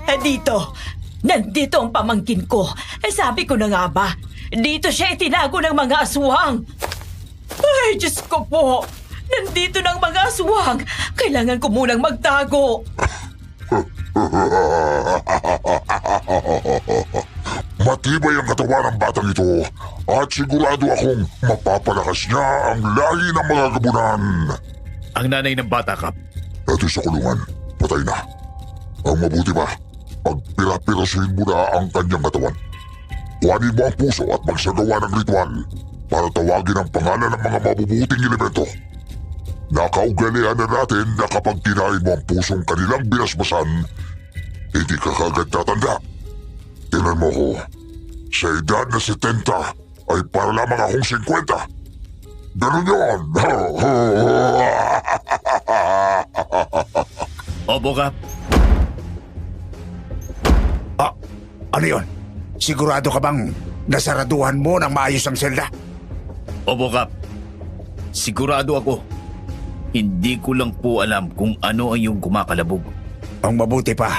Nandito ang pamangkin ko. Sabi ko na nga ba, dito siya itinago ng mga aswang. Ay, Diyos ko po. Nandito ng mga aswang. Kailangan ko munang magtago. Matibay ang katawan ng batang ito at sigurado akong mapapalakas niya ang lahi ng mga gabunan. Ang nanay ng bata, Kap. Ito sa kulungan, patay na. Ang mabuti pa, pagpira-pirasuhin mo na ang kanyang katawan. Kuhanin mo ang puso at magsagawa ng ritual para tawagin ang pangalan ng mga mabubuting elemento. Nakaugalian na natin na kapag kinain mo ang pusong kanilang binasbasan, hindi ka kagad tatanda. Tingnan mo ko, sa edad na 70 ay para lamang akong 50. Ganun yun. Opo, Kap. Ano yun? Sigurado ka bang nasaraduhan mo ng maayos ang selda? Opo, Kap. Sigurado ako. Hindi ko lang po alam kung ano ang yung kumakalabog. Ang mabuti pa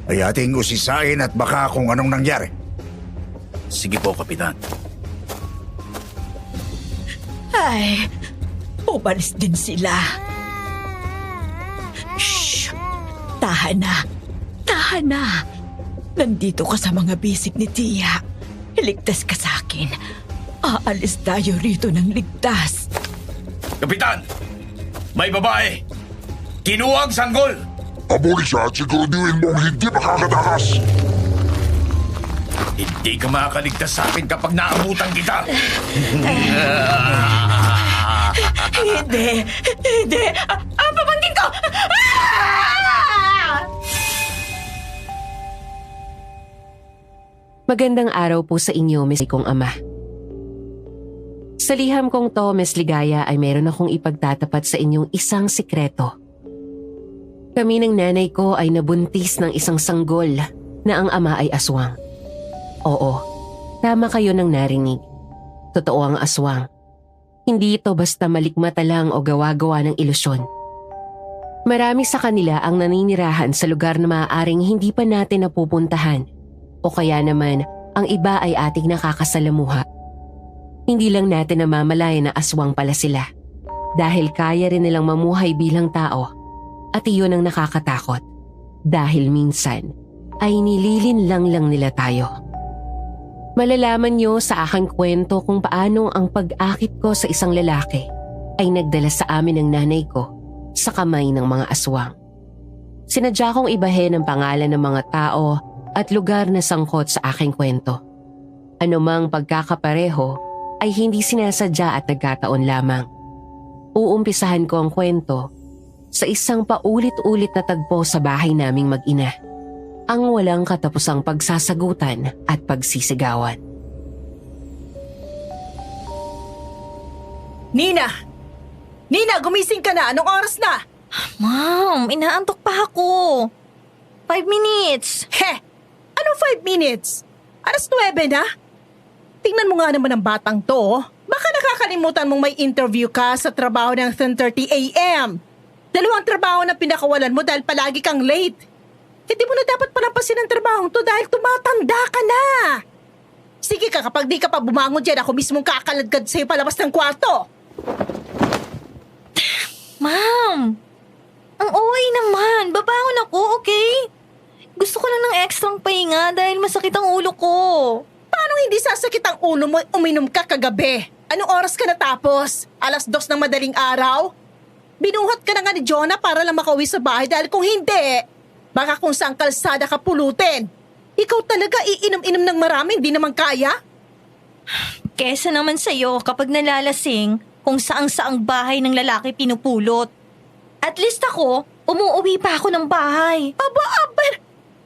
ay ating usisain at baka kung anong nangyari. Sige po, Kapitan. Ay, umalis din sila. Shh! Tahan na. Tahan na. Nandito ka sa mga bisig ni Tia. Ligtas ka sa akin. Aalis tayo rito ng ligtas. Kapitan! May babae! Kinuha ang sanggol! Habulin siya at siguraduhin mong hindi makakatakas. Hindi ka makakaligtas sa akin kapag naabutan kita! Hindi! Hindi! Pamangkin ko! Magandang araw po sa inyo, Miss kong ama. Sa liham kong to, Miss Ligaya, ay meron akong ipagtatapat sa inyong isang sikreto. Kami ng nanay ko ay nabuntis ng isang sanggol na ang ama ay aswang. Oo, tama kayo ng narinig. Totoo ang aswang. Hindi ito basta malikmata lang o gawa-gawa ng ilusyon. Marami sa kanila ang naninirahan sa lugar na maaaring hindi pa natin napupuntahan o kaya naman ang iba ay ating nakakasalamuha. Hindi lang natin namamalayan na aswang pala sila dahil kaya rin nilang mamuhay bilang tao at iyon ang nakakatakot dahil minsan ay nililinlang lang nila tayo. Malalaman niyo sa aking kwento kung paano ang pag-akit ko sa isang lalaki ay nagdala sa amin ng nanay ko sa kamay ng mga aswang. Sinadya kong ibahin ang pangalan ng mga tao at lugar na sangkot sa aking kwento. Anumang pagkakapareho ay hindi sinasadya at nagkataon lamang. Uumpisahan ko ang kwento sa isang paulit-ulit na tagpo sa bahay naming mag-ina. Ang walang katapusang pagsasagutan at pagsisigawan. Nina! Nina, gumising ka na! Anong oras na? Ma'am, inaantok pa ako. 5 minutes. He! Anong 5 minutes? 9:00 na? Tingnan mo nga naman ang batang to. Baka nakakalimutan mong may interview ka sa trabaho ng 10:30 a.m. 2 trabaho na pinakawalan mo dahil palagi kang late. Hindi mo na dapat palampasin ang trabahong to dahil tumatanda ka na. Sige ka, kapag di ka pa bumangon dyan, ako mismong kakaladkad sa'yo palabas ng kwarto. Ma'am, ang OA naman. Babangon ako, okay? Gusto ko lang ng ekstrang pahinga dahil masakit ang ulo ko. Paano hindi sasakit ang ulo mo uminom ka kagabi? Anong oras ka natapos? 2:00 ng madaling araw? Binuhat ka na nga ni Jonah para lang makauwi sa bahay dahil kung hindi, baka kung saan kalsada ka pulutin. Ikaw talaga iinom-inom ng marami, hindi naman kaya? Kesa naman sa'yo kapag nalalasing kung saang-saang bahay ng lalaki pinupulot. At least ako, umuuwi pa ako ng bahay. Aba,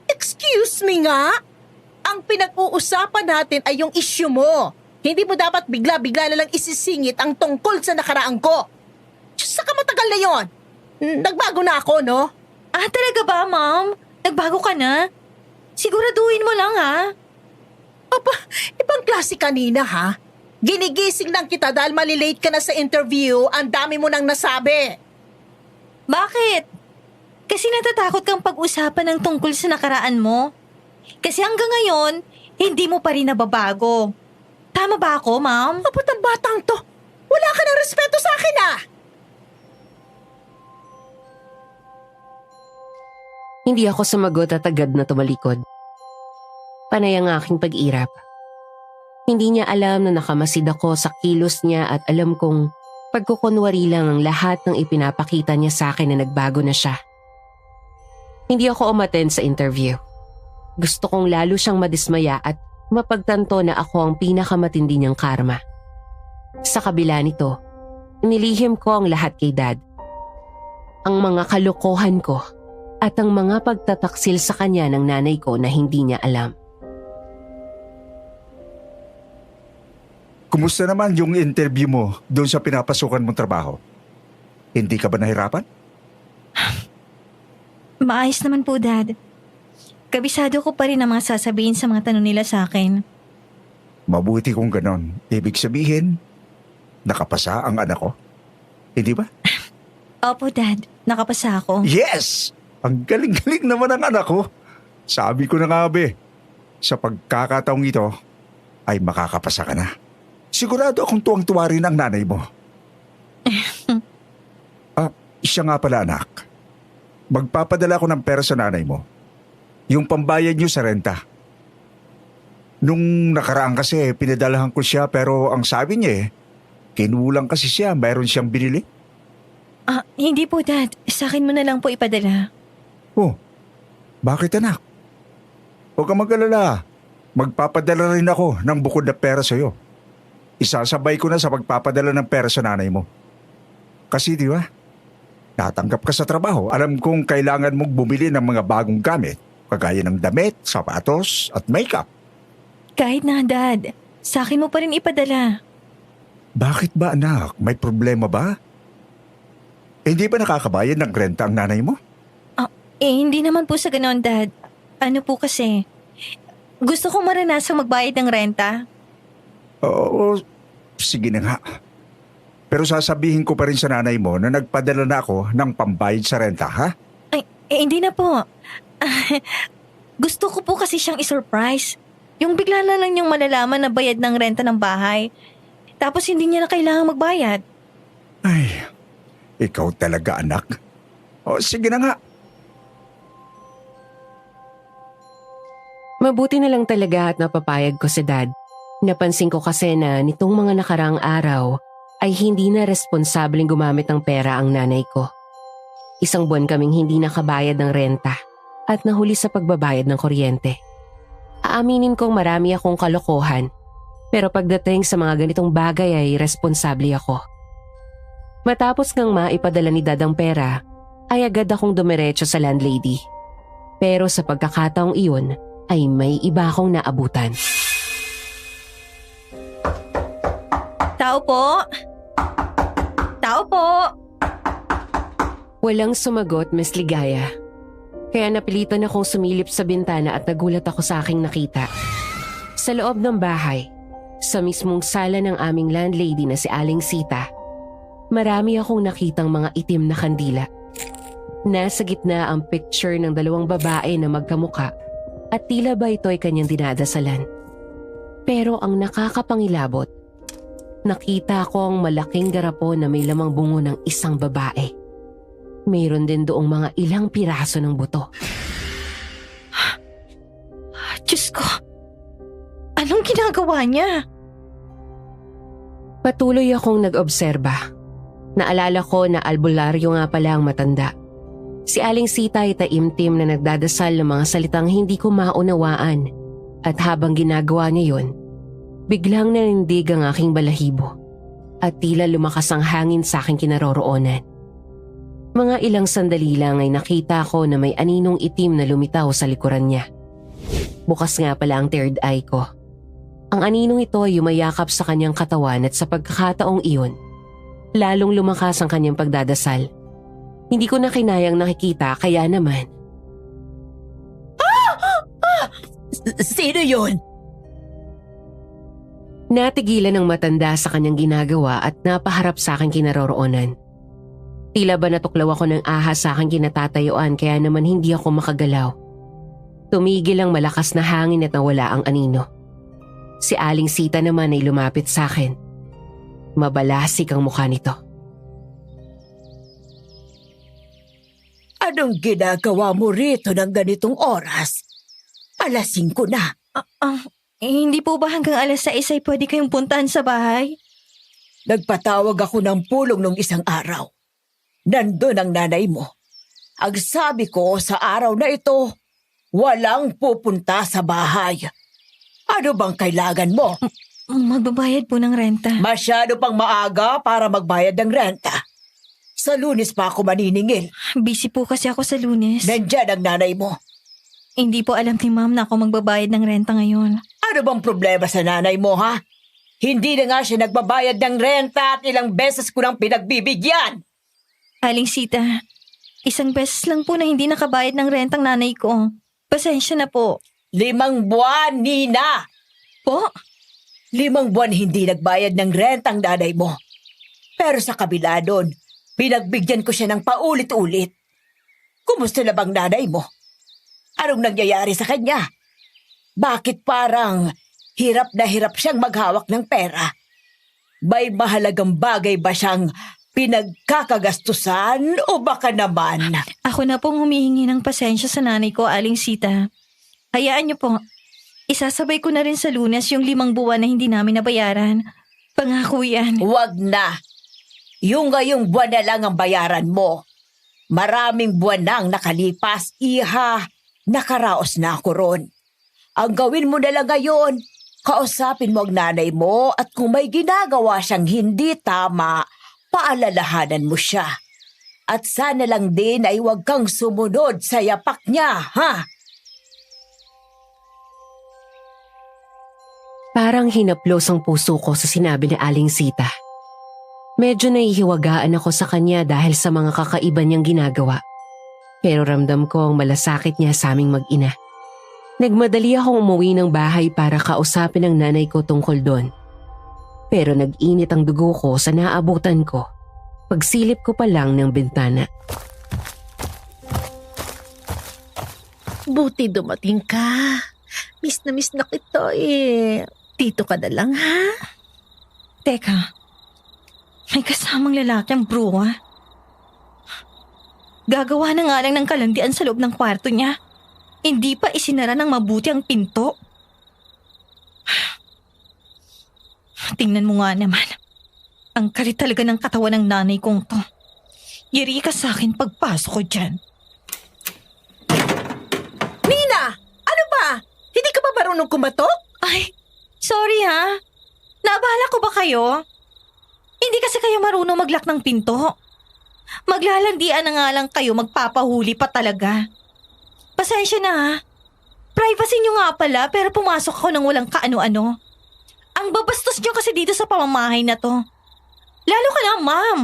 excuse me nga? Ang pinag-uusapan natin ay yung issue mo. Hindi mo dapat bigla-bigla na lang isisingit ang tungkol sa nakaraan ko. Diyos, saka matagal na yon. Nagbago na ako, no? Ah, talaga ba, ma'am? Nagbago ka na? Siguraduhin mo lang, ha? Aba, ibang klase kanina, ha? Ginigising lang kita dahil malilate ka na sa interview, ang dami mo nang nasabi. Bakit? Kasi kasi natatakot kang pag-usapan ng tungkol sa nakaraan mo. Kasi hanggang ngayon, hindi mo pa rin nababago. Tama ba ako, ma'am? Abot ang batang to. Wala ka ng respeto sa akin ah! Hindi ako sumagot at agad na tumalikod. Panay ang aking pag-irap. Hindi niya alam na nakamasid ako sa kilos niya at alam kong pagkukunwari lang ang lahat ng ipinapakita niya sa akin na nagbago na siya. Hindi ako umattend sa interview. Gusto kong lalo siyang madismaya at mapagtanto na ako ang pinakamatindi niyang karma. Sa kabila nito, nilihim ko ang lahat kay Dad. Ang mga kalokohan ko at ang mga pagtataksil sa kanya ng nanay ko na hindi niya alam. Kumusta naman yung interview mo doon sa pinapasukan mong trabaho? Hindi ka ba nahirapan? Maayos naman po, Dad. Kabisado ko pa rin ang mga sasabihin sa mga tanong nila sa akin. Mabuti kung ganon. Ibig sabihin, nakapasa ang anak ko. Hindi ba? Opo, Dad. Nakapasa ako. Yes! Ang galing-galing naman ang anak ko. Sabi ko na nga be, sa pagkakataong ito, ay makakapasa ka na. Sigurado akong tuwang-tuwa rin ang nanay mo. Siya nga pala anak. Magpapadala ko ng pera sa nanay mo. Yung pambayad niyo sa renta. Nung nakaraan kasi, pinadalahan ko siya pero ang sabi niya kinulang kasi siya, mayroon siyang binili. Hindi po, Dad. Sa akin mo na lang po ipadala. Oh, bakit anak? Huwag kang mag-alala. Magpapadala rin ako ng bukod na pera sa'yo. Isasabay ko na sa pagpapadala ng pera sa nanay mo. Kasi di ba, natanggap ka sa trabaho. Alam kong kailangan mong bumili ng mga bagong gamit, kagaya ng damit, sapatos at makeup. Kahit na, Dad. Sa akin mo pa rin ipadala. Bakit ba anak? May problema ba? Hindi ba nakakabayad ng renta ang nanay mo? Hindi naman po sa ganon, Dad. Ano po kasi, gusto kong maranasang magbayad ng renta. Oo, sige na nga. Pero sasabihin ko pa rin sa nanay mo na nagpadala na ako ng pambayad sa renta, ha? Hindi na po. Gusto ko po kasi siyang isurprise. Yung bigla na lang niyang malalaman na bayad ng renta ng bahay. Tapos hindi niya na kailangang magbayad. Ay, ikaw talaga anak. O sige na nga. Mabuti na lang talaga at napapayag ko si Dad. Napansin ko kasi na nitong mga nakaraang araw ay hindi na responsableng gumamit ng pera ang nanay ko. Isang buwan kaming hindi nakabayad ng renta at nahuli sa pagbabayad ng kuryente. Aaminin kong marami akong kalokohan, pero pagdating sa mga ganitong bagay ay responsable ako. Matapos ngang maipadala ni Dad ang pera, ay agad akong dumiretso sa landlady. Pero sa pagkakataong iyon ay may iba akong naabutan. Tao po! Tao po! Walang sumagot, Miss Ligaya. Kaya napilitan akong sumilip sa bintana at nagulat ako sa aking nakita. Sa loob ng bahay, sa mismong sala ng aming landlady na si Aling Sita, marami akong nakitang mga itim na kandila. Nasa gitna ang picture ng dalawang babae na magkamuka at tila ba ito'y kanyang dinadasalan. Pero ang nakakapangilabot, nakita ko ang malaking garapon na may lamang bungo ng isang babae. Mayroon din doong mga ilang piraso ng buto. Diyos ko! Anong ginagawa niya? Patuloy akong nag-obserba. Naalala ko na albularyo nga pala ang matanda. Si Aling Sita ay taimtim na nagdadasal ng mga salitang hindi ko maunawaan. At habang ginagawa niya yun, biglang nanindig ang aking balahibo. At tila lumakas ang hangin sa aking kinaroroonan. Mga ilang sandali lang ay nakita ko na may aninong itim na lumitaw sa likuran niya. Bukas nga pala ang third eye ko. Ang aninong ito ay yumayakap sa kanyang katawan at sa pagkakataong iyon, lalong lumakas ang kanyang pagdadasal. Hindi ko na kinayang nakikita kaya naman. Sino yun? Natigilan ng matanda sa kanyang ginagawa at napaharap sa aking kinaroroonan. Tila ba natuklaw ako ng ahas sa aking kinatatayuan kaya naman hindi ako makagalaw. Tumigil ang malakas na hangin at nawala ang anino. Si Aling Sita naman ay lumapit sa akin. Mabalasik ang mukha nito. Anong ginagawa mo rito ng ganitong oras? 5:00 na. Hindi po ba hanggang 6:00 ay pwede kayong puntahan sa bahay? Nagpatawag ako ng pulong nung isang araw. Nandun ang nanay mo. Ang sabi ko sa araw na ito, walang pupunta sa bahay. Ano bang kailangan mo? Magbabayad po ng renta. Masyado pang maaga para magbayad ng renta. Sa Lunes pa ako maniningil. Busy po kasi ako sa Lunes. Nandyan ang nanay mo. Hindi po alam ni ma'am na ako magbabayad ng renta ngayon. Ano bang problema sa nanay mo, ha? Hindi na nga siya nagbabayad ng renta at ilang beses ko nang pinagbibigyan. Aling Sita, 1 beses lang po na hindi nakabayad ng rentang nanay ko. Pasensya na po. 5 buwan, Nina! Po? 5 buwan hindi nagbayad ng rentang nanay mo. Pero sa kabila doon, pinagbigyan ko siya ng paulit-ulit. Kumusta na bang nanay mo? Anong nangyayari sa kanya? Bakit parang hirap na hirap siyang maghawak ng pera? May mahalagang bagay ba siyang pinagkakagastusan o baka naman? Ako na pong humihingi ng pasensya sa nanay ko, Aling Sita. Hayaan niyo po. Isasabay ko na rin sa Lunes yung 5 buwan na hindi namin nabayaran. Pangako yan. Huwag na. Yung ngayong buwan na lang ang bayaran mo. Maraming buwan nang nakalipas, iha. Nakaraos na ako ron. Ang gawin mo na lang ngayon, kausapin mo ang nanay mo at kung may ginagawa siyang hindi tama, paalalahanan mo siya. At sana lang din ay huwag kang sumunod sa yapak niya, ha? Parang hinaplos ang puso ko sa sinabi ni Aling Sita. Medyo nahihiwagaan ako sa kanya dahil sa mga kakaiba niyang ginagawa. Pero ramdam ko ang malasakit niya sa aming mag-ina. Nagmadali akong umuwi ng bahay para kausapin ang nanay ko tungkol doon. Pero nag-init ang dugo ko sa naabutan ko. Pagsilip ko pa lang ng bintana. Buti dumating ka. Miss na kita eh. Dito ka na lang, ha? Teka, may kasamang lalaki ang bruwa. Gagawa na nga lang ng kalandian sa loob ng kwarto niya. Hindi pa isinara ng mabuti ang pinto. Tingnan mo nga naman. Ang kalit talaga ng katawan ng nanay kong to. Yari ka sa akin pagpasok ko dyan. Nina! Ano ba? Hindi ka ba marunong kumatok? Ay, sorry ha. Naabala ko ba kayo? Hindi kasi kayo marunong maglak ng pinto. Maglalandian na nga lang kayo, magpapahuli pa talaga. Pasensya na ha. Privacy nyo nga pala pero pumasok ako ng walang kaano-ano. Ang babastos nyo kasi dito sa pamamahay na to. Lalo ka na, ma'am.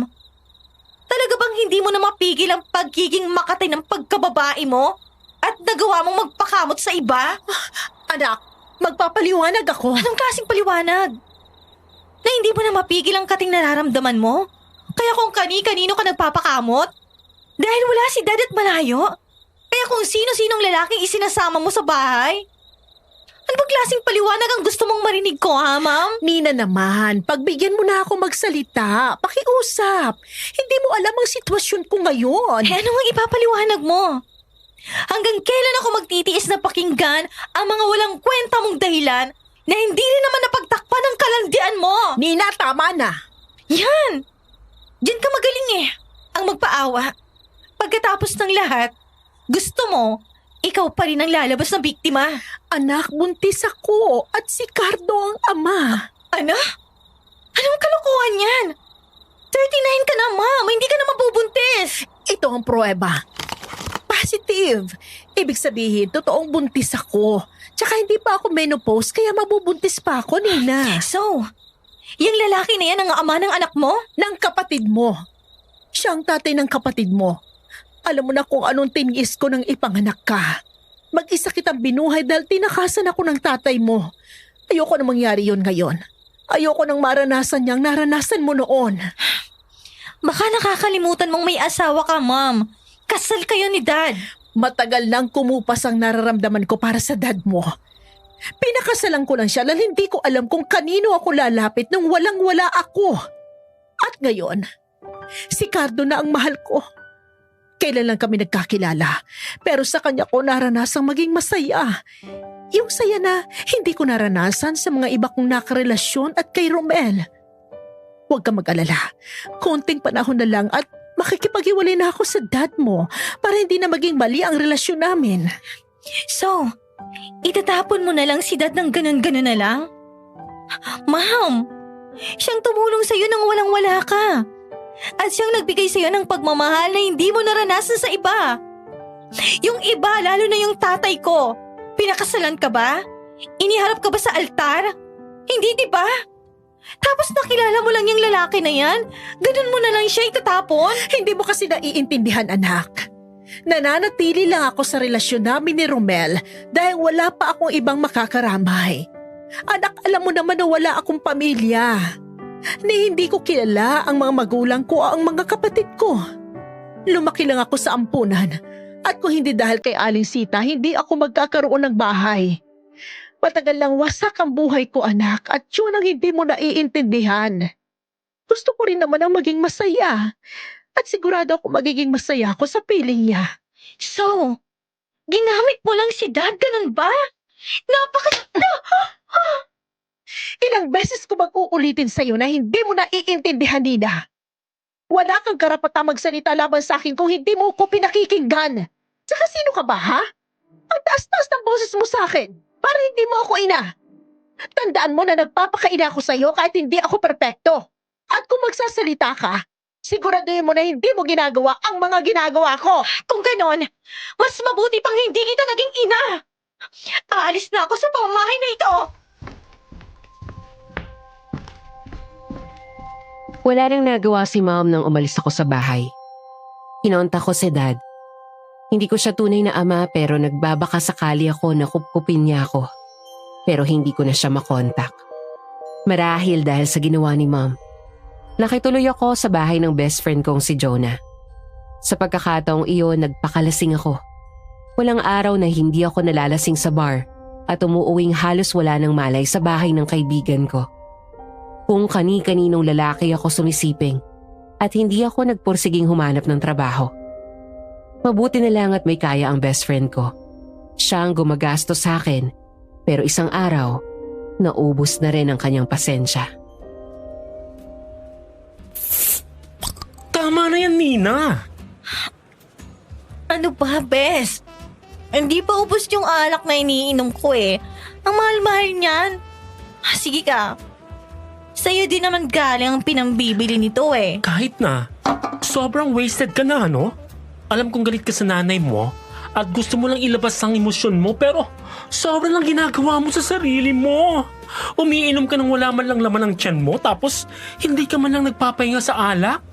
Talaga bang hindi mo na mapigil ang pagiging makatay ng pagkababae mo? At nagawa mong magpakamot sa iba? Anak, magpapaliwanag ako. Anong klaseng paliwanag? Na hindi mo na mapigil ang kating nararamdaman mo? Kaya kung kani-kanino ka nagpapakamot? Dahil wala si dad at malayo? Kaya kung sino-sinong lalaking isinasama mo sa bahay? Ano ba klaseng paliwanag ang gusto mong marinig ko, ha, ma'am? Nina naman, pagbigyan mo na ako magsalita. Pakiusap. Hindi mo alam ang sitwasyon ko ngayon. Eh, ano ang ipapaliwanag mo? Hanggang kailan ako magtitiis na pakinggan ang mga walang kwenta mong dahilan na hindi rin naman napagtakpan ng kalandian mo? Nina, tama na. Yan! Diyan ka magaling eh, ang magpaawa. Pagkatapos ng lahat, gusto mo, ikaw pa rin ang lalabas na biktima. Anak, buntis ako at si Cardo ang ama. Ano? Anong kalokohan yan? 39 ka na, ma'am. Hindi ka na mabubuntis. Ito ang pruweba. Positive. Ibig sabihin, totoong buntis ako. Tsaka hindi pa ako menopause kaya mabubuntis pa ako, Nina. So, yung lalaki na yan ang ama ng anak mo? Ng kapatid mo. Siya ang tatay ng kapatid mo. Alam mo na kung anong tiniis ko nang ipanganak ka. Mag-isa kitang binuhay dahil tinakasan ako ng tatay mo. Ayoko na mangyari yon ngayon. Ayoko nang maranasan niyang naranasan mo noon. Baka nakakalimutan mong may asawa ka, Mom. Kasal kayo ni Dad. Matagal nang kumupas ang nararamdaman ko para sa dad mo. Pinakasalan ko lang siya dahil hindi ko alam kung kanino ako lalapit nung walang-wala ako. At ngayon, si Cardo na ang mahal ko. Kailan lang kami nagkakilala, pero sa kanya ko naranasang maging masaya. Yung saya na hindi ko naranasan sa mga iba kong nakarelasyon at kay Romel. Huwag ka mag-alala, konting panahon na lang at makikipag-iwalay na ako sa dad mo para hindi na maging mali ang relasyon namin. So, itatapon mo na lang si Dad ng ganun-ganun na lang? Ma'am, siyang tumulong sa'yo nang walang-wala ka. At siyang nagbigay sa'yo ng pagmamahal na hindi mo naranasan sa iba. Yung iba, lalo na yung tatay ko. Pinakasalan ka ba? Iniharap ka ba sa altar? Hindi, di ba? Tapos nakilala mo lang yung lalaki na yan? Ganun mo na lang siya itatapon? Hindi mo kasi naiintindihan, anak. Nananatili lang ako sa relasyon namin ni Romel dahil wala pa akong ibang makakaramay. Anak, alam mo naman na wala akong pamilya. Ni hindi ko kilala ang mga magulang ko o ang mga kapatid ko. Lumaki lang ako sa ampunan at kung hindi dahil kay Aling Sita, hindi ako magkakaroon ng bahay. Matagal lang wasak ang buhay ko, anak, at yun ang hindi mo naiintindihan. Gusto ko rin naman ang maging masaya. At sigurado ako magiging masaya ako sa piling niya. So, ginamit mo lang si Dad, ganun ba? Ilang beses ko mag-uulitin sa'yo na hindi mo naiintindihan, Nina. Wala kang karapatang magsalita laban sa akin kung hindi mo ko pinakikinggan. Tsaka sino ka ba, ha? Ang taas-taas ng boses mo sa akin. Para hindi mo ako ina. Tandaan mo na nagpapakaina ako sa'yo kahit hindi ako perpekto. At kung magsasalita ka, siguraduhin mo na hindi mo ginagawa ang mga ginagawa ko. Kung ganon, mas mabuti pang hindi kita naging ina. Aalis na ako sa pamamahay na ito. Wala nang nagawa si Mom nang umalis ako sa bahay. Kinonta ko si Dad. Hindi ko siya tunay na ama pero nagbabaka sakali ako na kupkupin niya ako. Pero hindi ko na siya makontak. Marahil dahil sa ginawa ni Mom. Nakituloy ako sa bahay ng best friend kong si Jonah. Sa pagkakataong iyon, nagpakalasing ako. Walang araw na hindi ako nalalasing sa bar at umuuwing halos wala ng malay sa bahay ng kaibigan ko. Kung kani-kaninong lalaki ako sumisiping at hindi ako nagpursiging humanap ng trabaho. Mabuti na lang at may kaya ang best friend ko. Siya ang gumagasto sa akin pero isang araw, naubos na rin ang kanyang pasensya. Tama na yan, Nina. Ano ba, Bes? Hindi pa ubos yung alak na iniinom ko eh. Ang mahal-mahal niyan. Sige ka. Sa'yo din naman galing ang pinambibili nito eh. Kahit na, sobrang wasted ka na, no? Alam kong galit ka sa nanay mo at gusto mo lang ilabas ang emosyon mo pero sobrang lang ginagawa mo sa sarili mo. Umiinom ka nang wala man lang laman ng tiyan mo tapos hindi ka man lang nagpapahinga sa alak.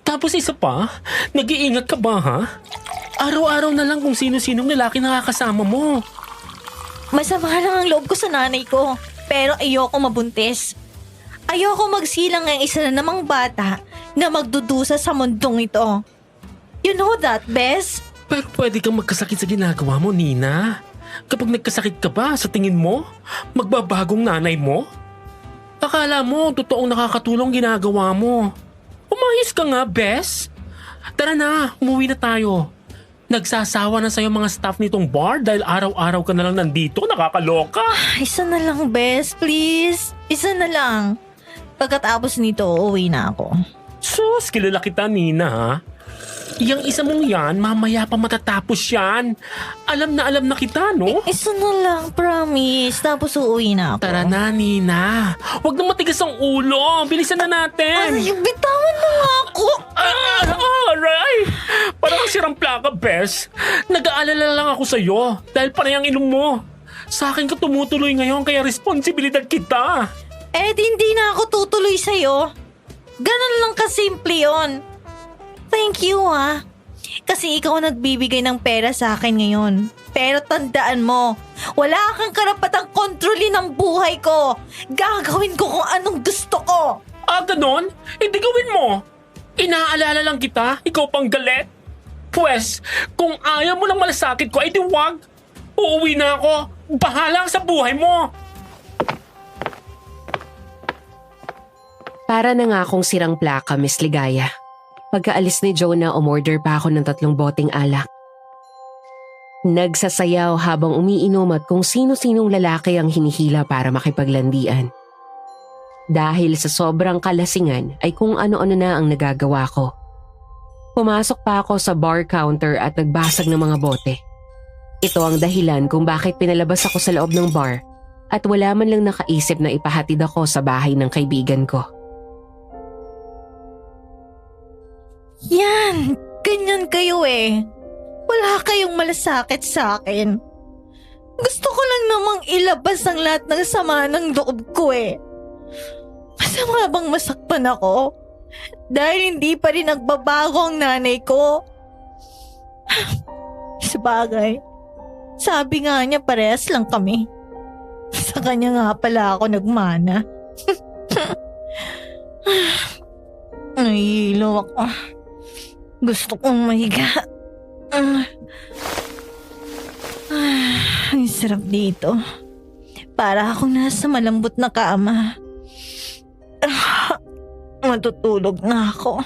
Tapos isa pa, nag-iingat ka ba ha? Araw-araw na lang kung sino-sinong lalaki nakakasama mo. Masama lang ang loob ko sa nanay ko pero ayoko mabuntis. Ayoko magsilang ang isa na namang bata na magdudusa sa mundong ito. You know that, Bes? Pero pwede kang magkasakit sa ginagawa mo, Nina. Kapag nagkasakit ka ba, sa tingin mo, magbabagong nanay mo? Akala mo, totoong nakakatulong ginagawa mo. Umayos ka nga, Bes. Tara na, umuwi na tayo. Nagsasawa na sa'yo mga staff nitong bar dahil araw-araw ka na lang nandito, nakakaloka. Isa na lang, Bes, please. Isa na lang. Pagkatapos nito, uuwi na ako. Sus, kilala kita, Nina, ha? Yang isa mong yan, mamaya pa matatapos yan. Alam na kita, no? Isa na lang, promise. Tapos uuwi na ako. Tara na, Nina. Huwag na matigas ang ulo. Bilisan na natin. Ay, bitawan mo nga ako. Aray! Parang sirang plaka, Bes. Nag-aalala lang ako sa'yo dahil panay ang inom mo. Sa akin ka tumutuloy ngayon kaya responsibilidad kita. Hindi na ako tutuloy sa'yo. Ganun lang kasimple yun. Thank you ha. Kasi ikaw ang nagbibigay ng pera sa akin ngayon. Pero tandaan mo, wala kang karapatang kontrolin ang buhay ko. Gagawin ko kung anong gusto ko. Ganon? Hindi gawin mo. Inaalala lang kita, ikaw pang galit. Pwes, kung ayaw mo ng malasakit ko, ay di wag. Uuwi na ako. Bahala ka sa buhay mo. Para na nga akong sirang plaka, Miss Ligaya. Pagkaalis ni Jonah, umorder pa ako ng 3 boteng alak. Nagsasayaw habang umiinom at kung sino-sinong lalaki ang hinihila para makipaglandian. Dahil sa sobrang kalasingan ay kung ano-ano na ang nagagawa ko. Pumasok pa ako sa bar counter at nagbasag ng mga bote. Ito ang dahilan kung bakit pinalabas ako sa loob ng bar at wala man lang nakaisip na ipahatid ako sa bahay ng kaibigan ko. Yan, ganyan kayo eh. Wala kayong malasakit sa akin. Gusto ko lang namang ilabas ang lahat ng sama ng loob ko eh. Masama bang masakpan ako? Dahil hindi pa rin nagbabago ang nanay ko. Sabagay, sabi nga niya parehas lang kami. Sa kanya nga pala ako nagmana. Nahihilo ako. Gusto kong mahiga. Ang sarap dito. Para akong nasa malambot na kama. Matutulog na ako.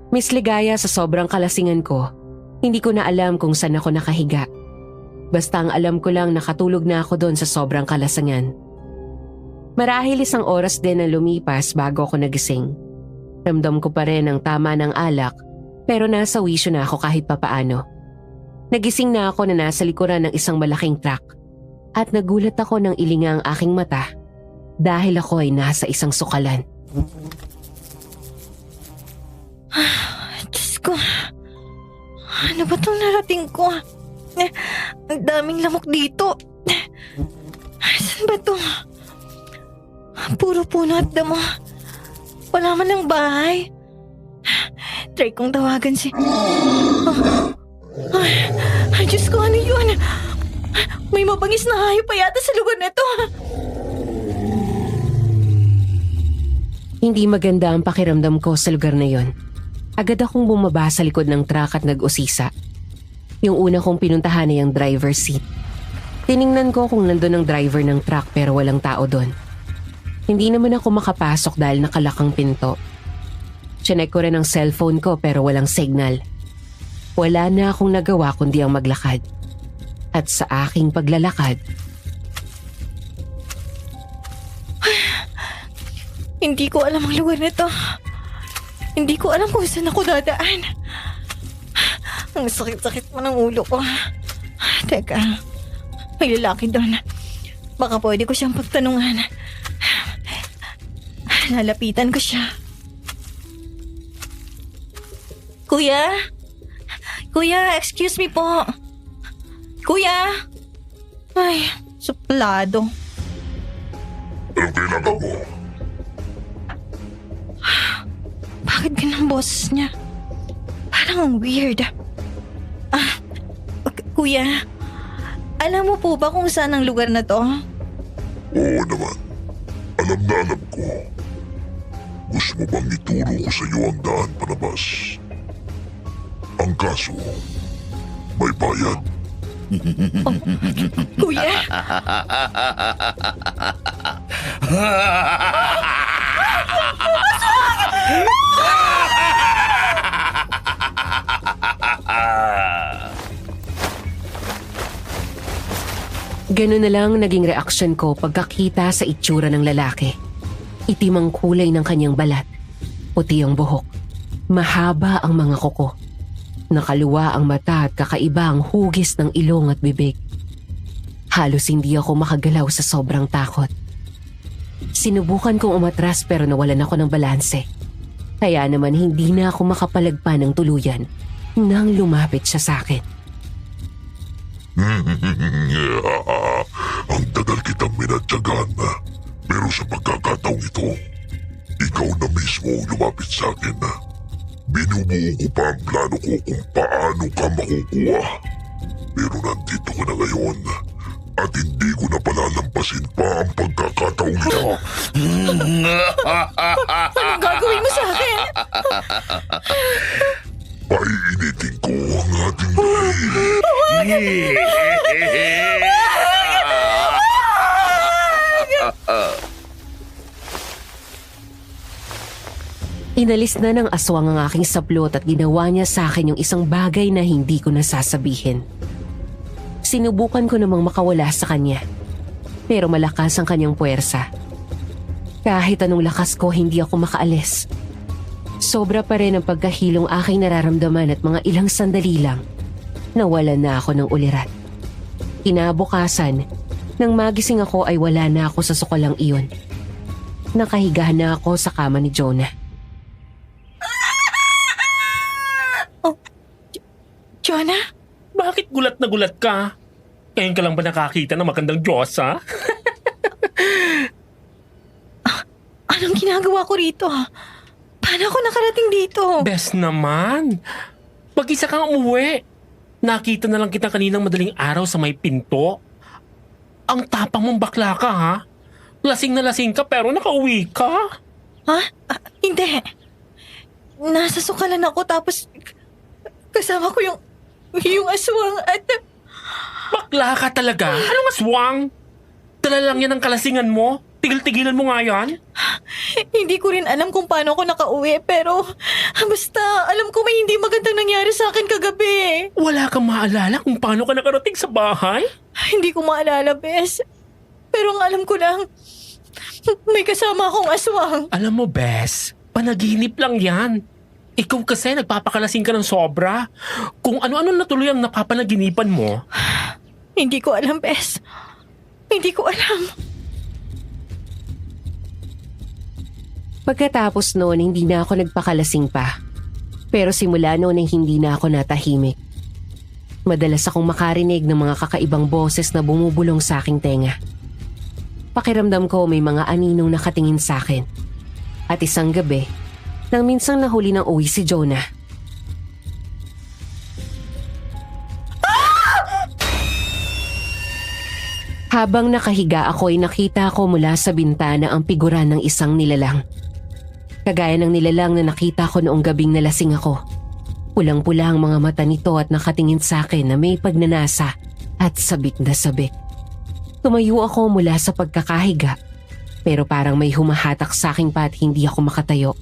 Miss Ligaya, sa sobrang kalasingan ko, hindi ko na alam kung saan ako nakahiga. Basta ang alam ko lang nakatulog na ako doon sa sobrang kalasingan. Marahil 1 oras din na lumipas bago ako nagising. Ramdam ko pa rin ang tama ng alak, pero nasa wisyo na ako kahit papaano. Nagising na ako na nasa likuran ng isang malaking truck at nagulat ako nang ilinga ang aking mata dahil ako ay nasa isang sukalan. Diyos ko, ano ba itong narating ko? Ang daming lamok dito. Saan ba ito? Puro puno at damo. Wala man lang bahay. Try kong tawagan si... Ay, Diyos ko, ano yun? May mabangis na hayop pa yata sa lugar na ito. Hindi maganda ang pakiramdam ko sa lugar na yon. Agad akong bumaba sa likod ng truck at nag-usisa. Yung una kong pinuntahan ay ang driver's seat. Tiningnan ko kung nandun ang driver ng truck pero walang tao doon. Hindi naman ako makapasok dahil nakalakang pinto. Chinek ko rin ang cellphone ko pero walang signal. Wala na akong nagawa kundi ang maglakad. At sa aking paglalakad... Hindi ko alam ang lugar na to. Hindi ko alam kung saan ako dadaan. Ang sakit-sakit mo ng ulo ko. Teka, may lalaki doon. Baka pwede ko siyang pagtanungan. Lalapitan ko siya. Kuya? Kuya, excuse me po. Kuya? Ay, suplado. Anong kailangan mo? Bakit ganang boses niya? Parang ang weird. Kuya, alam mo po ba kung saan ang lugar na to? Oo naman. Alam na alam ko. Gusto mo bang ituro ko sa iyo ang daan palabas? Ang kaso, may bayad. Kuya? Ganun na lang naging reaksyon ko pagkakita sa itsura ng lalaki. Itim ang kulay ng kanyang balat. Puti ang buhok. Mahaba ang mga kuko. Nakaluwa ang mata at kakaiba ang hugis ng ilong at bibig. Halos hindi ako makagalaw sa sobrang takot. Sinubukan kong umatras pero nawalan ako ng balanse. Kaya naman hindi na ako makapalagpa ng tuluyan nang lumapit siya sa akin. Ang tagal kitang minatyagan, pero sa pagkakataong ito, ikaw na mismo ang lumapit sa akin. Binubuo ko pa ang plano ko kung paano ka makukuha. Pero nandito ka na ngayon. At hindi ko na palalampasin pa ang pagkakataong ito. Anong gagawin mo sa akin? Paiinitin ko ang ating dahil. Inalis na ng aswang ang aking saplot at ginawa niya sa akin yung isang bagay na hindi ko nasasabihin. Sinubukan ko namang makawala sa kanya, pero malakas ang kanyang puwersa. Kahit anong lakas ko, hindi ako makaalis. Sobra pa rin ang pagkahilong aking nararamdaman at mga ilang sandali lang, nawalan na ako ng ulirat. Kinabukasan, nang magising ako ay wala na ako sa sukalang iyon. Nakahiga na ako sa kama ni Jonah. Jonah? Bakit gulat na gulat ka? Ngayon ka lang ba nakakita ng magandang Diyosa? Anong ginagawa ko rito? Paano ako nakarating dito? Best naman. Mag-isa kang umuwi. Nakita na lang kita kaninang madaling araw sa may pinto. Ang tapang mong bakla ka, ha? Lasing na lasing ka pero nakauwi ka. Ha? Hindi. Nasa sukalan ako tapos kasama ko yung aswang at... Bakla ka talaga? Anong aswang? Dala lang yan ang kalasingan mo. Tigil-tigilan mo nga yan. Hindi ko rin alam kung paano ako nakauwi pero basta alam ko may hindi magandang nangyari sa akin kagabi. Wala kang maalala kung paano ka nakarating sa bahay? Hindi ko maalala, Bes. Pero ang alam ko lang, may kasama akong aswang. Alam mo, Bes, panaginip lang yan. Ikaw kasi nagpapakalasing ka ng sobra. Kung ano-ano natuloy ang napapanaginipan mo. Hindi ko alam, Bes. Hindi ko alam. Pagkatapos noon, hindi na ako nagpakalasing pa. Pero simula noon ay hindi na ako natahimik. Madalas akong makarinig ng mga kakaibang boses na bumubulong sa aking tenga. Pakiramdam ko may mga aninong nakatingin sa akin. At isang gabi, nang minsang nahuli ng uwi si Jonah. Habang nakahiga ako ay nakita ko mula sa bintana ang figura ng isang nilalang. Kagaya ng nilalang na nakita ko noong gabing nalasing ako. Pulang-pula ang mga mata nito at nakatingin sa akin na may pagnanasa at sabik na sabik. Tumayo ako mula sa pagkakahiga, pero parang may humahatak sa aking pa at hindi ako makatayo.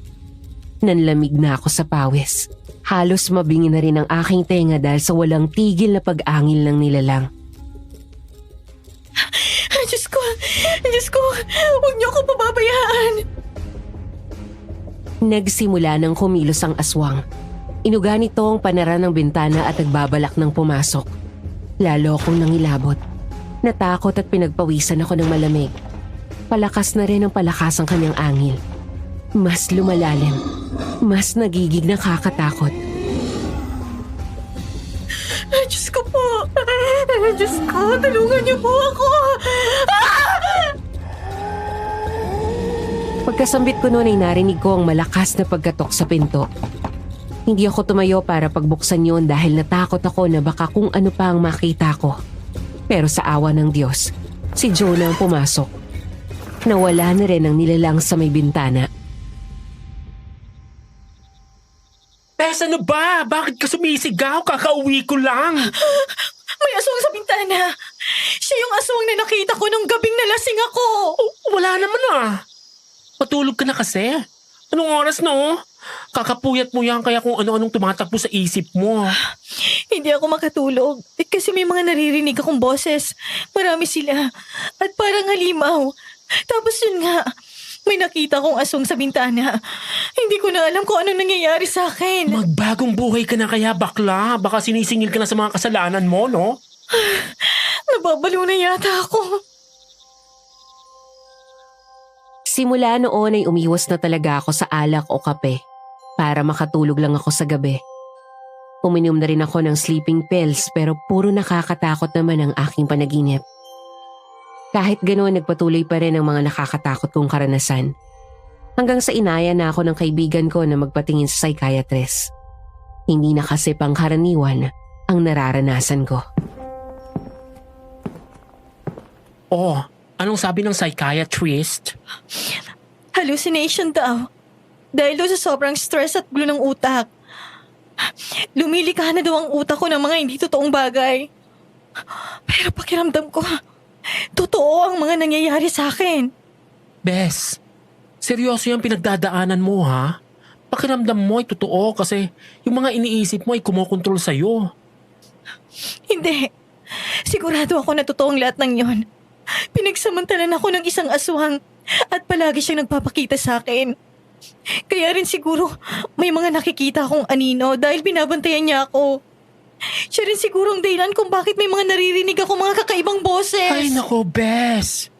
Nanlamig na ako sa pawis. Halos mabingi na rin ang aking tenga dahil sa walang tigil na pag-angil ng nilalang. Diyos ko, huwag niyo ako pababayaan. Nagsimula ng kumilos ang aswang. Inuga nito ang panara ng bintana at nagbabalak ng pumasok. Lalo akong nangilabot. Natakot at pinagpawisan ako ng malamig. Palakas na rin ang palakas ang kanyang angil. Mas lumalalim. Mas nagiging nakakatakot. Diyos ko po. Diyos ko, tulungan niyo po ako. Pagkasambit ko noon ay narinig ko ang malakas na pagkatok sa pinto. Hindi ako tumayo para pagbuksan yon dahil natakot ako na baka kung ano pa ang makita ko. Pero sa awa ng Diyos, si Jonah ang pumasok. Nawala na rin ang nilalang sa may bintana. Bes, ano ba? Bakit ka sumisigaw? Kakauwi ko lang. May aswang sa bintana. Siya yung aswang na nakita ko nung gabing nalasing ako. Wala naman ah. Patulog ka na kasi. Anong oras na oh? Kakapuyat mo yan kaya kung ano-anong tumatakbo sa isip mo. Hindi ako makatulog. Kasi may mga naririnig akong boses. Marami sila. At parang halimaw. Tapos yun nga, may nakita kong aswang sa bintana. Hindi ko na alam kung anong nangyayari sa akin. Magbagong buhay ka na kaya bakla. Baka sinisingil ka na sa mga kasalanan mo, no? Nababalo na yata ako. Simula noon ay umiwas na talaga ako sa alak o kape para makatulog lang ako sa gabi. Uminom na rin ako ng sleeping pills pero puro nakakatakot naman ang aking panaginip. Kahit ganoon nagpatuloy pa rin ang mga nakakatakot kong karanasan. Hanggang sa inaya na ako ng kaibigan ko na magpatingin sa psychiatrist. Hindi na kasi pangkaraniwan ang nararanasan ko. Oh, anong sabi ng psychiatrist? Hallucination daw. Dahil daw sa sobrang stress at gulo ng utak. Lumilika na daw ang utak ko ng mga hindi totoong bagay. Pero pakiramdam ko, totoo ang mga nangyayari sa akin. Bes, seryoso yung pinagdadaanan mo ha? Pakiramdam mo ay totoo kasi yung mga iniisip mo ay kumokontrol sa'yo. Hindi. Sigurado ako na totoo ang lahat ng yon. Pinagsamantalan ako ng isang aswang at palagi siyang nagpapakita sa akin. Kaya rin siguro may mga nakikita akong anino dahil binabantayan niya ako. Siya rin siguro ang dahilan kung bakit may mga naririnig ako mga kakaibang boses. Ay nako, Bes.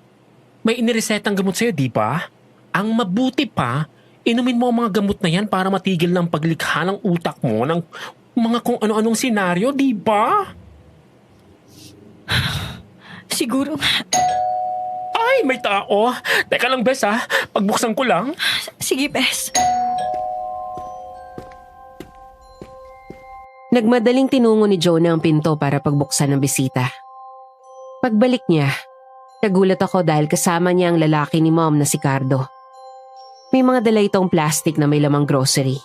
May iniresetang gamot sa'yo, di ba? Ang mabuti pa, inumin mo ang mga gamot na yan para matigil ng paglikha ng utak mo ng mga kung ano-anong senaryo, di ba? Siguro. Ay, may tao. Teka lang, Bes ha. Pagbuksan ko lang. Sige, Bes. Nagmadaling tinungo ni Jonah ang pinto para pagbuksan ng bisita. Pagbalik niya, nagulat ako dahil kasama niya ang lalaki ni Mom na si Cardo. May mga dala itong plastic na may lamang grocery.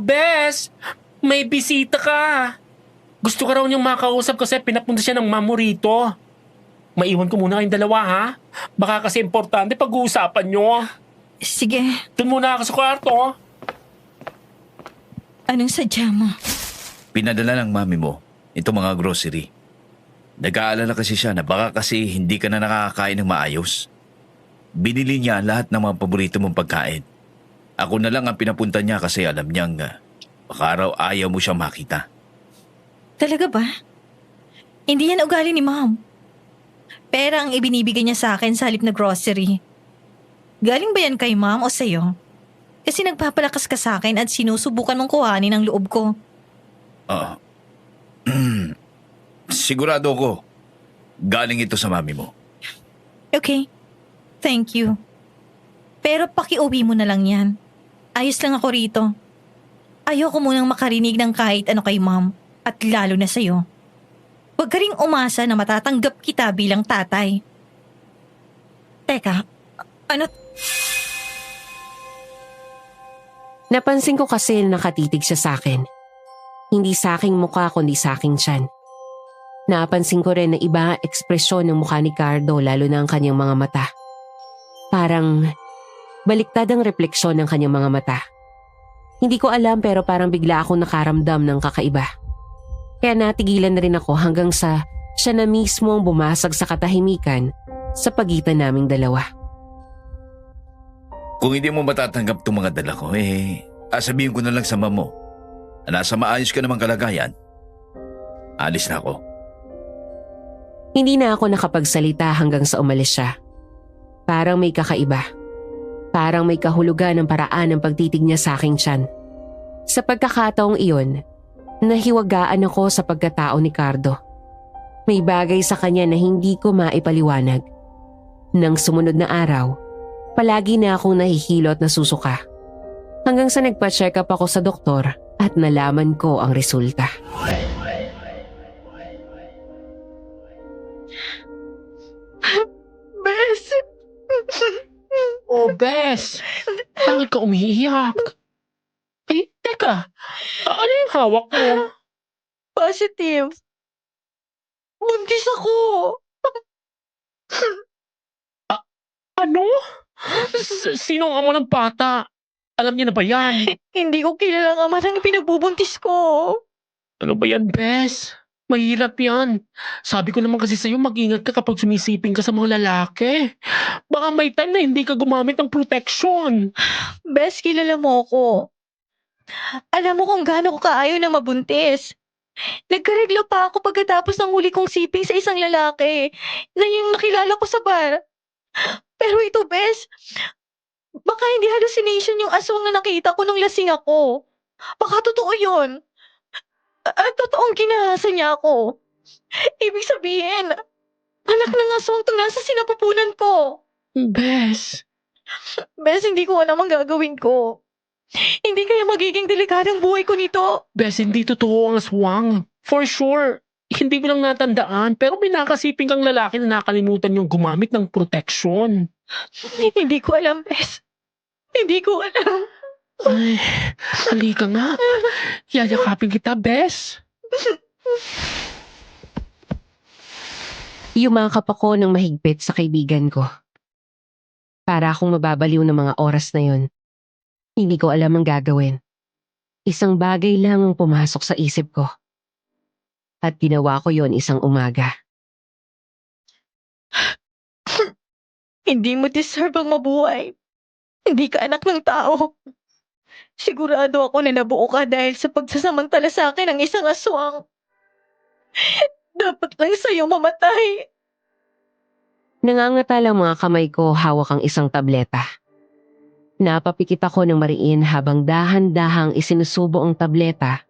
Bes! May bisita ka. Gusto ka raw niyang makausap kasi pinapunta siya ng mamo rito. Maiwan ko muna kayong dalawa ha. Baka kasi importante pag-uusapan niyo. Sige. Doon muna ako sa kwarto. Anong sadya mo? Pinadala ng mami mo itong mga grocery. Nag-aalala kasi siya na baka kasi hindi ka na nakakakain ng maayos. Binili niya lahat ng mga paborito mong pagkain. Ako na lang ang pinapunta niya kasi alam niyang baka raw ayaw mo siyang makita. Talaga ba? Hindi yan ugali ni Mom. Pera ang ibinibigay niya sa akin sa halip na grocery. Galing ba yan kay Mom o sa'yo? Kasi nagpapalakas ka sa akin at sinusubukan mong kuhanin ang loob ko. Sigurado ko, galing ito sa mami mo. Okay. Thank you. Pero pakiuwi mo na lang yan. Ayos lang ako rito. Ayoko munang makarinig ng kahit ano kay Mom at lalo na sa'yo. Huwag ka ring umasa na matatanggap kita bilang tatay. Teka, ano? Napansin ko kasi na nakatitig siya sa akin. Hindi sa aking mukha kundi sa aking tiyan. Napansin ko rin na iba ang ekspresyon ng mukha ni Cardo lalo na ang kanyang mga mata. Parang baliktad ang refleksyon ng kanyang mga mata. Hindi ko alam pero parang bigla akong nakaramdam ng kakaiba. Kaya natigilan na rin ako hanggang sa siya na mismo ang bumasag sa katahimikan sa pagitan naming dalawa. Kung hindi mo matatanggap itong mga dala ko, sabihin ko na lang sa mama mo na nasa maayos ka namang kalagayan. Alis na ako. Hindi na ako nakapagsalita hanggang sa umalis siya. Parang may kakaiba. Parang may kahulugan ng paraan ng pagtitig niya sa aking tiyan. Sa pagkakataong iyon, nahiwagaan ako sa pagkatao ni Cardo. May bagay sa kanya na hindi ko maipaliwanag. Nang sumunod na araw, palagi na akong nahihilo at nasusuka. Hanggang sa nagpa-check up ako sa doktor at nalaman ko ang resulta. Bes! Oh, Bes! Bakit ka umiiyak? Teka. Ano yung hawak mo? Positive. Buntis ako. Ano? Sino ang ama ng bata? Alam niya na ba yan? Hindi ko kilala ang ama ng pinagbubuntis ko. Ano ba yan, Bes? Mahirap yan. Sabi ko naman kasi sa'yo, mag-ingat ka kapag sumisiping ka sa mga lalaki. Baka may time na hindi ka gumamit ng protection. Bes, kilala mo ko. Alam mo kung gaano ko kaayaw na mabuntis. Nagkareglo pa ako pagkatapos ng huli kong siping sa isang lalaki na yung nakilala ko sa bar. Pero ito, Bes, baka hindi hallucination yung aswang na nakita ko nung lasing ako. Baka totoo yun. At totoong ginahasa niya ako. Ibig sabihin, anak ng aswang itong nasa sinapupunan ko. Bes. Bes, hindi ko alam ang gagawin ko. Hindi kaya magiging delikadong buhay ko nito. Bes, hindi totoo ang aswang. For sure. Hindi ko lang natandaan, pero may nakasiping kang lalaki na nakalimutan yung gumamit ng protection. Hindi ko alam, Bes. Hindi ko alam. Ay, halika nga. Yayakapin kita, Bes. Yumakap ako ng mahigpit sa kaibigan ko. Para akong mababaliw ng mga oras na yon. Hindi ko alam ang gagawin. Isang bagay lang ang pumasok sa isip ko. At ginawa ko yon isang umaga. Hindi mo deserve ang mabuhay. Hindi ka anak ng tao. Sigurado ako na nabuo ka dahil sa pagsasamantala sa akin ng isang aswang. Dapat lang sa'yo mamatay. Nangangata lang mga kamay ko hawak ang isang tableta. Napapikit ako ng mariin habang dahan-dahang isinusubo ang tableta.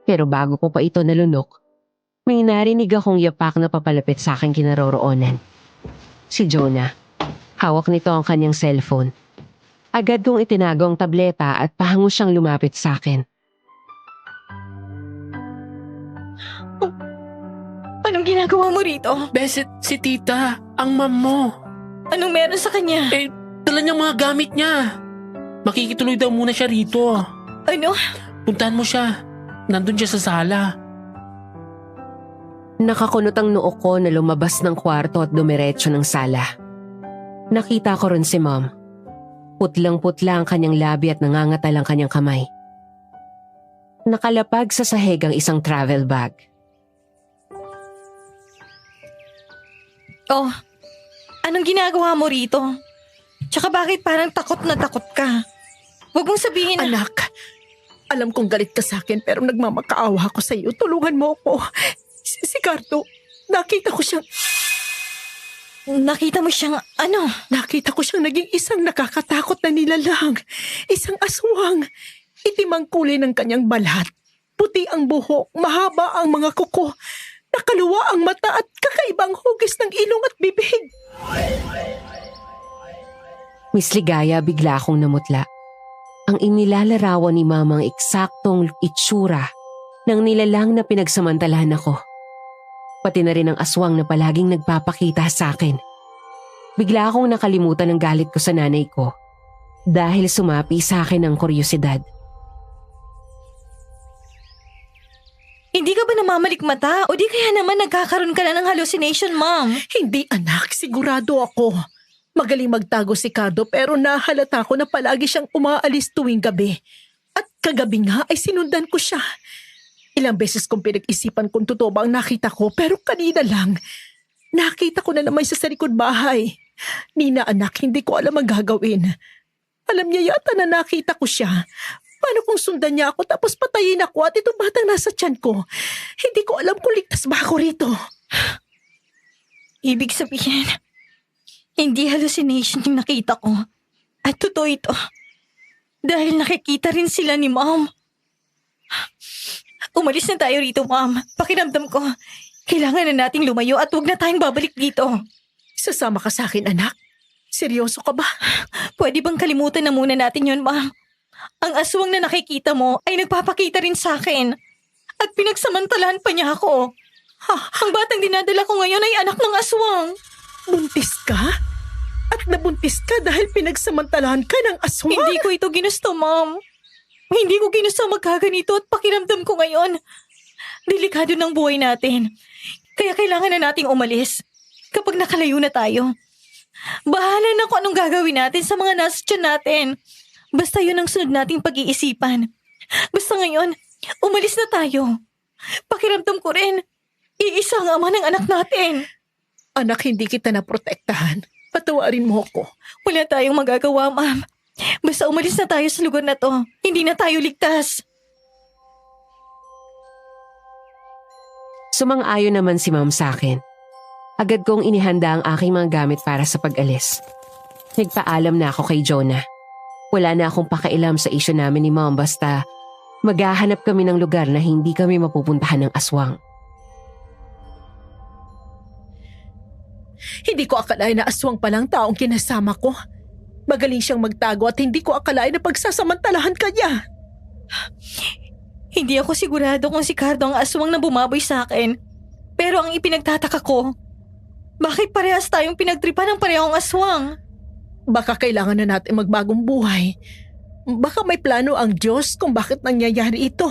Pero bago ko pa ito nalunok, may narinig akong yapak na papalapit sa aking kinaroroonan. Si Jonah. Hawak nito ang kanyang cellphone. Agad kong itinago ang tableta at pahango siyang lumapit sa akin. Anong ginagawa mo rito? Beset, si tita, ang mom mo. Anong meron sa kanya? Dala niyang mga gamit niya. Makikituloy daw muna siya rito. Ano? Puntahan mo siya. Nandun siya sa sala. Nakakunot ang noo ko na lumabas ng kwarto at dumiretso ng sala. Nakita ko rin si Mom. Putlang-putla ang kanyang labi at nangangatal ang kanyang kamay. Nakalapag sa sahig ang isang travel bag. Oh, anong ginagawa mo rito? Tsaka bakit parang takot na takot ka? Huwag mong sabihin na... Anak, alam kong galit ka sa akin pero nagmamakaawa ako sa iyo. Tulungan mo ako. Si Cardo, nakita ko siyang... Nakita mo siyang ano? Nakita ko siyang naging isang nakakatakot na nilalang. Isang aswang. Itim ang kulay ng kanyang balat. Puti ang buhok, mahaba ang mga kuko. Nakaluwa ang mata at kakaibang hugis ng ilong at bibig. Miss Ligaya, bigla akong namutla. Ang inilalarawan ni Mama ang eksaktong itsura ng nilalang na pinagsamantalahan ako. Pati na rin ang aswang na palaging nagpapakita sa akin. Bigla akong nakalimutan ng galit ko sa nanay ko dahil sumapi sa akin ang kuryosidad. Hindi ka ba namamalikmata o di kaya naman nagkakaroon ka na ng hallucination, Mom? Hindi anak, sigurado ako. Magaling magtago si Cardo pero nahalata ko na palagi siyang umaalis tuwing gabi. At kagabi nga ay sinundan ko siya. Ilang beses kong pinag-isipan kung totoo ba ang nakita ko pero kanina lang. Nakita ko na naman siya sa likod bahay. Nina anak, hindi ko alam ang gagawin. Alam niya yata na nakita ko siya. Paano kung sundan niya ako tapos patayin ako at itong batang nasa tiyan ko? Hindi ko alam kung ligtas ba ako rito. Ibig sabihin, hindi hallucination yung nakita ko. At totoo ito. Dahil nakikita rin sila ni Mom. Umalis na tayo rito, Mom. Pakiramdam ko, kailangan na nating lumayo at huwag na tayong babalik dito. Sasama ka sa akin, anak? Seryoso ka ba? Pwede bang kalimutan na muna natin yon, Mom? Ang aswang na nakikita mo ay nagpapakita rin sa akin. At pinagsamantalahan pa niya ako. Ang batang dinadala ko ngayon ay anak ng aswang. Buntis ka? At nabuntis ka dahil pinagsamantalahan ka ng aswang? Hindi ko ito ginusto, Mom. Hindi ko ginusto magkaganito at pakiramdam ko ngayon. Delikado ng buhay natin. Kaya kailangan na nating umalis. Kapag nakalayo na tayo. Bahala na kung anong gagawin natin sa mga nasa tiyan natin. Basta yun ang sunod nating pag-iisipan. Basta ngayon, umalis na tayo. Pakiramdam ko rin, iisa ang ama ng anak natin. Anak, hindi kita naprotektahan. Patawarin mo ako. Wala tayong magagawa, Ma'am. Basta umalis na tayo sa lugar na to. Hindi na tayo ligtas. Sumang-ayon naman si Ma'am sa akin. Agad kong inihanda ang aking mga gamit para sa pag-alis. Nagpaalam na ako kay Jonah. Wala na akong pakailam sa isyu namin ni Mom basta maghahanap kami ng lugar na hindi kami mapupuntahan ng aswang. Hindi ko akalain na aswang palang taong kinasama ko. Magaling siyang magtago at hindi ko akalain na pagsasamantalahan ka niya. Hindi ako sigurado kung si Cardo ang aswang na bumaboy sa akin. Pero ang ipinagtataka ko, bakit parehas tayong pinagtripan ng parehong aswang? Baka kailangan na natin magbagong buhay. Baka may plano ang Diyos kung bakit nangyayari ito.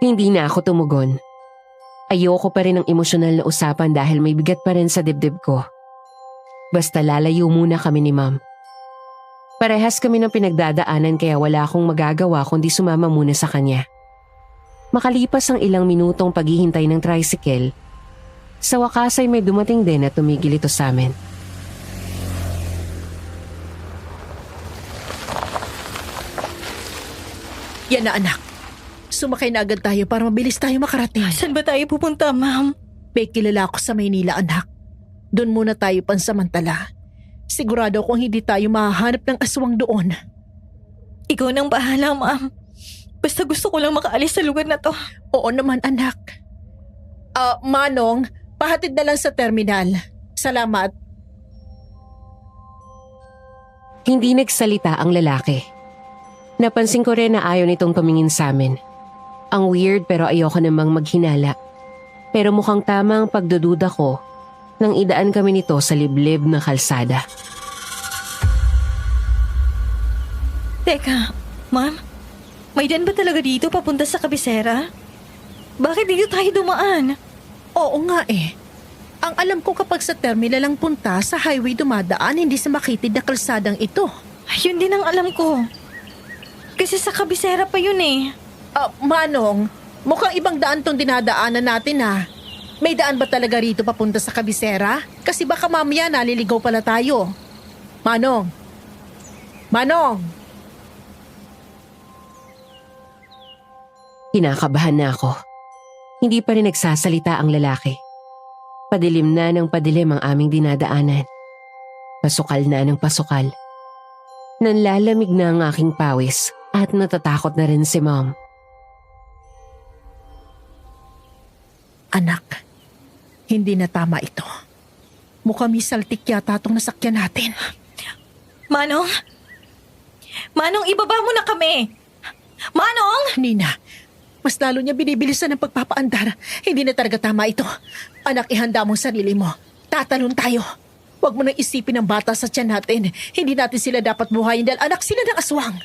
Hindi na ako tumugon. Ayoko pa rin ng emosyonal na usapan dahil may bigat pa rin sa dibdib ko. Basta lalayo muna kami ni Ma'am. Parehas kami ng pinagdadaanan kaya wala akong magagawa kundi sumama muna sa kanya. Makalipas ang ilang minutong paghihintay ng tricycle, sa wakas ay may dumating din at tumigil ito sa amin. Yan na anak. Sumakay na agad tayo para mabilis tayo makarating. Saan ba tayo pupunta, Ma'am? May kilala ako sa Maynila anak. Doon muna tayo pansamantala. Sigurado akong hindi tayo mahahanap ng aswang doon. Ikaw nang bahala, Ma'am. Basta gusto ko lang makaalis sa lugar na to. Oo naman anak. Manong, pahatid na lang sa terminal. Salamat. Hindi nagsalita ang lalaki. Napansin ko rin na ayaw nitong tumingin sa amin. Ang weird pero ayoko namang maghinala. Pero mukhang tama ang pagdududa ko nang idaan kami nito sa liblib na kalsada. Teka, Ma'am, may daan ba talaga dito papunta sa kabisera? Bakit dito tayo dumaan? Oo nga eh. Ang alam ko kapag sa terminal lang punta, sa highway dumadaan, hindi sa makitid na kalsadang ito. Ayun din ang alam ko. Kasi sa kabisera pa yun eh. Manong, mukhang ibang daan tong dinadaanan natin ah. May daan ba talaga rito papunta sa kabisera? Kasi baka mamaya naliligaw pala tayo. Manong! Manong! Kinakabahan na ako. Hindi pa rin nagsasalita ang lalaki. Padilim na ng padilim ang aming dinadaanan. Pasukal na ng pasukal. Nanlalamig na ang aking pawis at natatakot na rin si Mom. Anak, hindi na tama ito. Mukhang may saltik yata itong nasakyan natin. Manong? Manong, ibaba mo na kami! Manong! Nina, mas lalo niya binibilisan ng pagpapaandar. Hindi na talaga tama ito. Anak, ihanda mo ang sarili mo. Tatalon tayo. Huwag mo nang isipin ang bata sa tiyan natin. Hindi natin sila dapat buhayin dahil anak sila ng aswang.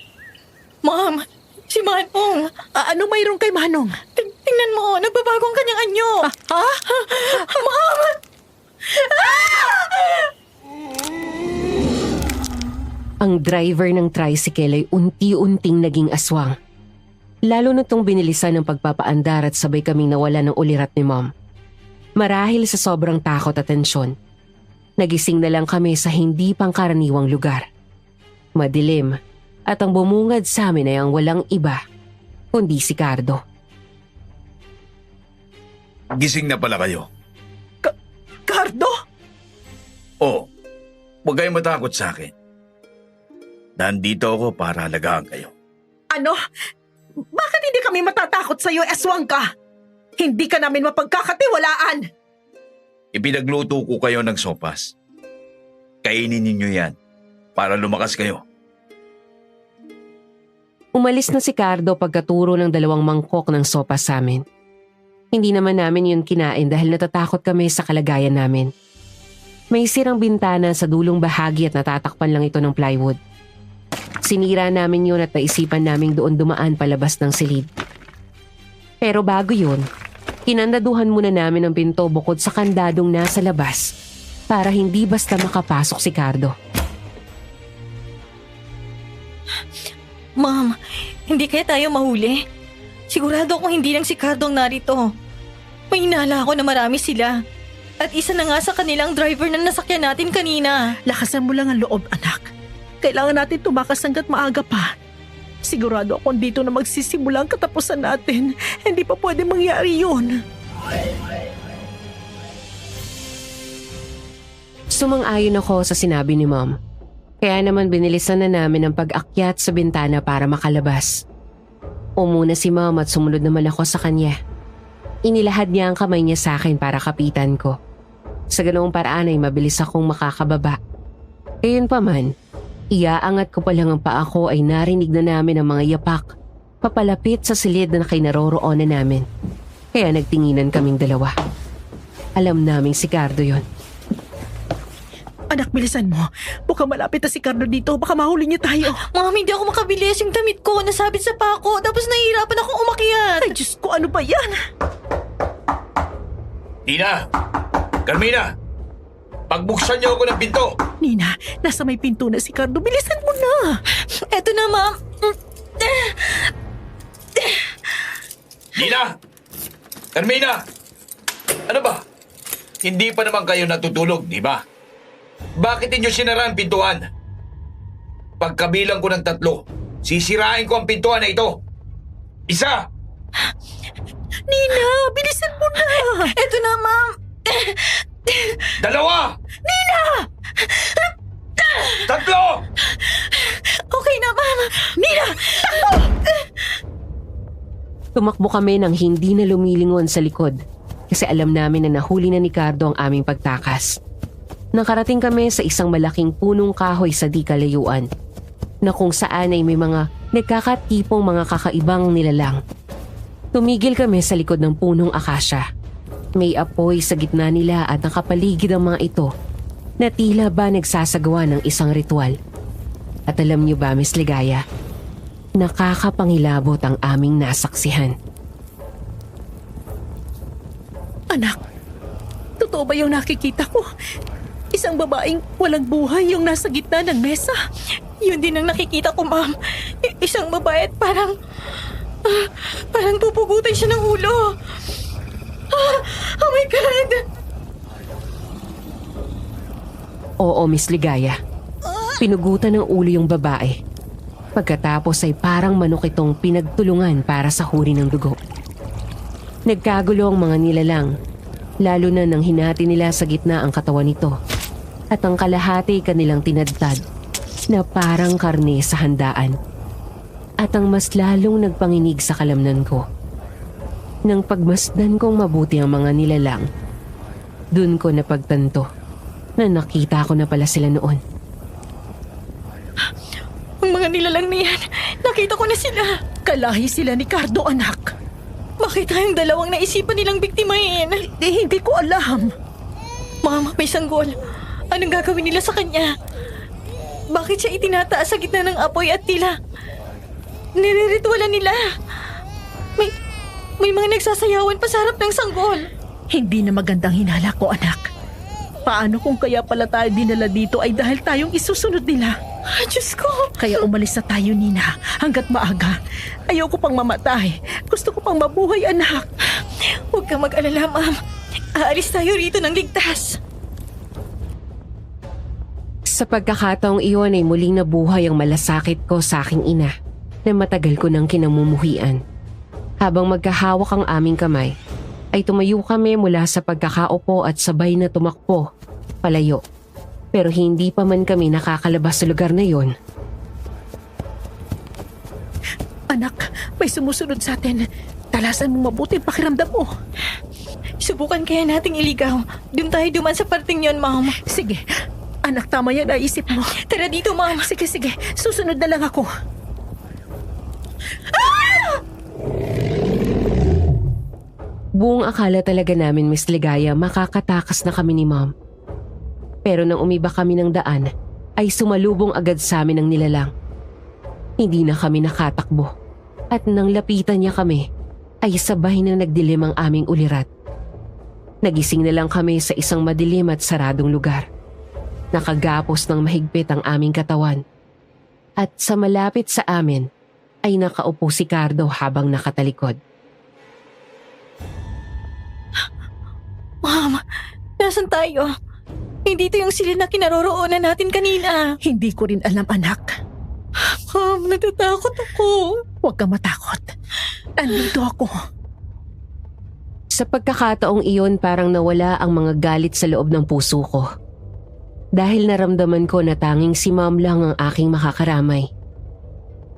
Ma'am, si Manong. Ano mayroon kay Manong? Tingnan mo, nagbabago ang kanyang anyo. Ha? Ma'am! Ang driver ng tricycle ay unti-unting naging aswang. Lalo na itong binilisan ng pagpapaandar at sabay kaming nawala ng ulirat ni Mom. Marahil sa sobrang takot at tensyon, nagising na lang kami sa hindi pangkaraniwang lugar. Madilim at ang bumungad sa amin ay ang walang iba, kundi si Cardo. Gising na pala kayo. Cardo? Oo, huwag kayong matakot sa akin. Nandito ako para alagaan kayo. Ano? Bakit hindi kami matatakot sa'yo, aswang ka? Hindi ka namin mapagkakatiwalaan. Ipinagluto ko kayo ng sopas. Kainin ninyo yan para lumakas kayo. Umalis na si Cardo pagkaturo ng 2 mangkok ng sopas sa amin. Hindi naman namin yun kinain dahil natatakot kami sa kalagayan namin. May sirang bintana sa dulong bahagi at natatakpan lang ito ng plywood. Sinira namin yun at naisipan naming doon dumaan palabas ng silid. Pero bago yun, kinandaduhan muna namin ang pinto bukod sa kandadong nasa labas para hindi basta makapasok si Cardo. Ma'am, hindi kaya tayo mahuli? Sigurado akong hindi lang si Cardong narito. May inala ako na marami sila. At isa na nga sa kanilang driver na nasakyan natin kanina. Lakasan mo lang ang loob, anak. Kailangan natin tumakas hanggat maaga pa. Sigurado akong dito na magsisimula ang katapusan natin. Hindi pa pwede mangyari yun. Sumang-ayon ako sa sinabi ni Mom. Kaya naman binilisan na namin ang pag-akyat sa bintana para makalabas. Umuna si Mom at sumunod naman ako sa kanya. Inilahad niya ang kamay niya sa akin para kapitan ko. Sa ganoong paraan ay mabilis akong makakababa. Gayun pa man, iaangat ko pa lang ang paa ko ay narinig na namin ang mga yapak papalapit sa silid na kinaroroonan namin. Kaya nagtinginan kaming dalawa. Alam naming si Cardo yon. Anak, bilisan mo. Baka malapit na si Cardo dito. Baka mahuli niya tayo. Ma'am, hindi ako makabilis. Yung damit ko, nasabit sa pako. Tapos nahihirapan akong umakyat. Ay, Diyos ko, ano ba yan? Nina! Carmina! Pagbuksan niyo ako ng pinto! Nina, nasa may pinto na si Cardo. Bilisan mo na. Eto na, ma'am. Nina! Carmina! Ano ba? Hindi pa naman kayo natutulog, di ba? Bakit inyo sinara ang pintuan? Pagkabilang ko ng 3, sisirain ko ang pintuan na ito. 1! Nina, bilisan mo na. Eto na, ma'am. 2! Nina! 3! Okay na, ma'am. Nina! Tumakbo kami nang hindi na lumilingon sa likod kasi alam namin na nahuli na ni Cardo ang aming pagtakas. Nakarating kami sa isang malaking punong kahoy sa di kalayuan na kung saan ay may mga nagkakatipong mga kakaibang nilalang. Tumigil kami sa likod ng punong akasya. May apoy sa gitna nila at nakapaligid ang mga ito na tila ba nagsasagawa ng isang ritual. At alam niyo ba, Miss Ligaya, nakakapangilabot ang aming nasaksihan. Anak, totoo ba yung nakikita ko? Isang babaeng walang buhay yung nasa gitna ng mesa. Yun din ang nakikita ko, ma'am. Isang babae at parang pupugutan siya ng ulo. Oh my God! Oo, Miss Ligaya. Pinugutan ng ulo yung babae. Pagkatapos ay parang manok itong pinagtulungan para sa huri ng dugo. Nagkagulo ang mga nilalang, lalo na nang hinati nila sa gitna ang katawan nito at ang kalahati kanilang tinadtad na parang karne sa handaan. At ang mas lalong nagpanginig sa kalamnan ko. Nang pagmasdan kong mabuti ang mga nilalang, dun ko napagtanto na nakita ko na pala sila noon. Ang mga nilalang na yan, nakita ko na sila. Kalahi sila ni Cardo, anak. Bakit tayong dalawang naisipan nilang biktimahin? Hindi ko alam. Ma'am, may sanggol. Anong gagawin nila sa kanya? Bakit siya itinataas sa gitna ng apoy at tila nire-ritualan nila? May mga nagsasayawan pa sa harap ng sanggol. Hindi na magandang hinala ko, anak. Paano kung kaya pala tayo dinala dito ay dahil tayong isusunod nila? Diyos ko! Kaya umalis na tayo, Nina, hanggat maaga. Ayoko pang mamatay. Gusto ko pang mabuhay, anak. Huwag kang mag-alala, ma'am. Aalis tayo rito ng ligtas. Sa pagkakataong iyon ay muling nabuhay ang malasakit ko sa aking ina na matagal ko nang kinamumuhian. Habang magkahawak ang aming kamay, ay tumayo kami mula sa pagkakaupo at sabay na tumakbo, palayo. Pero hindi pa man kami nakakalabas sa lugar na yon. Anak, may sumusunod sa atin. Talasan mo mabuti ang pakiramdam mo. Subukan kaya nating iligaw. Doon tayo duman sa parting yon, ma'am. Sige, anak, tama yan naisip mo. Tara dito, ma'am. Sige, susunod na lang ako. Buong akala talaga namin, Miss Ligaya, makakatakas na kami ni Mom. Pero nang umiba kami ng daan, ay sumalubong agad sa amin ang nilalang. Hindi na kami nakatakbo. At nang lapitan niya kami, ay sabay na nagdilim ang aming ulirat. Nagising na lang kami sa isang madilim at saradong lugar. Nakagapos ng mahigpit ang aming katawan. At sa malapit sa amin, ay nakaupo si Cardo habang nakatalikod. Ma'am, nasan tayo? Hindi ito yung silid na kinaroroonan natin kanina. Hindi ko rin alam, anak. Ma'am, natatakot ako. Huwag ka matakot. Andito ako. Sa pagkakataong iyon, parang nawala ang mga galit sa loob ng puso ko. Dahil naramdaman ko na tanging si Mom lang ang aking makakaramay.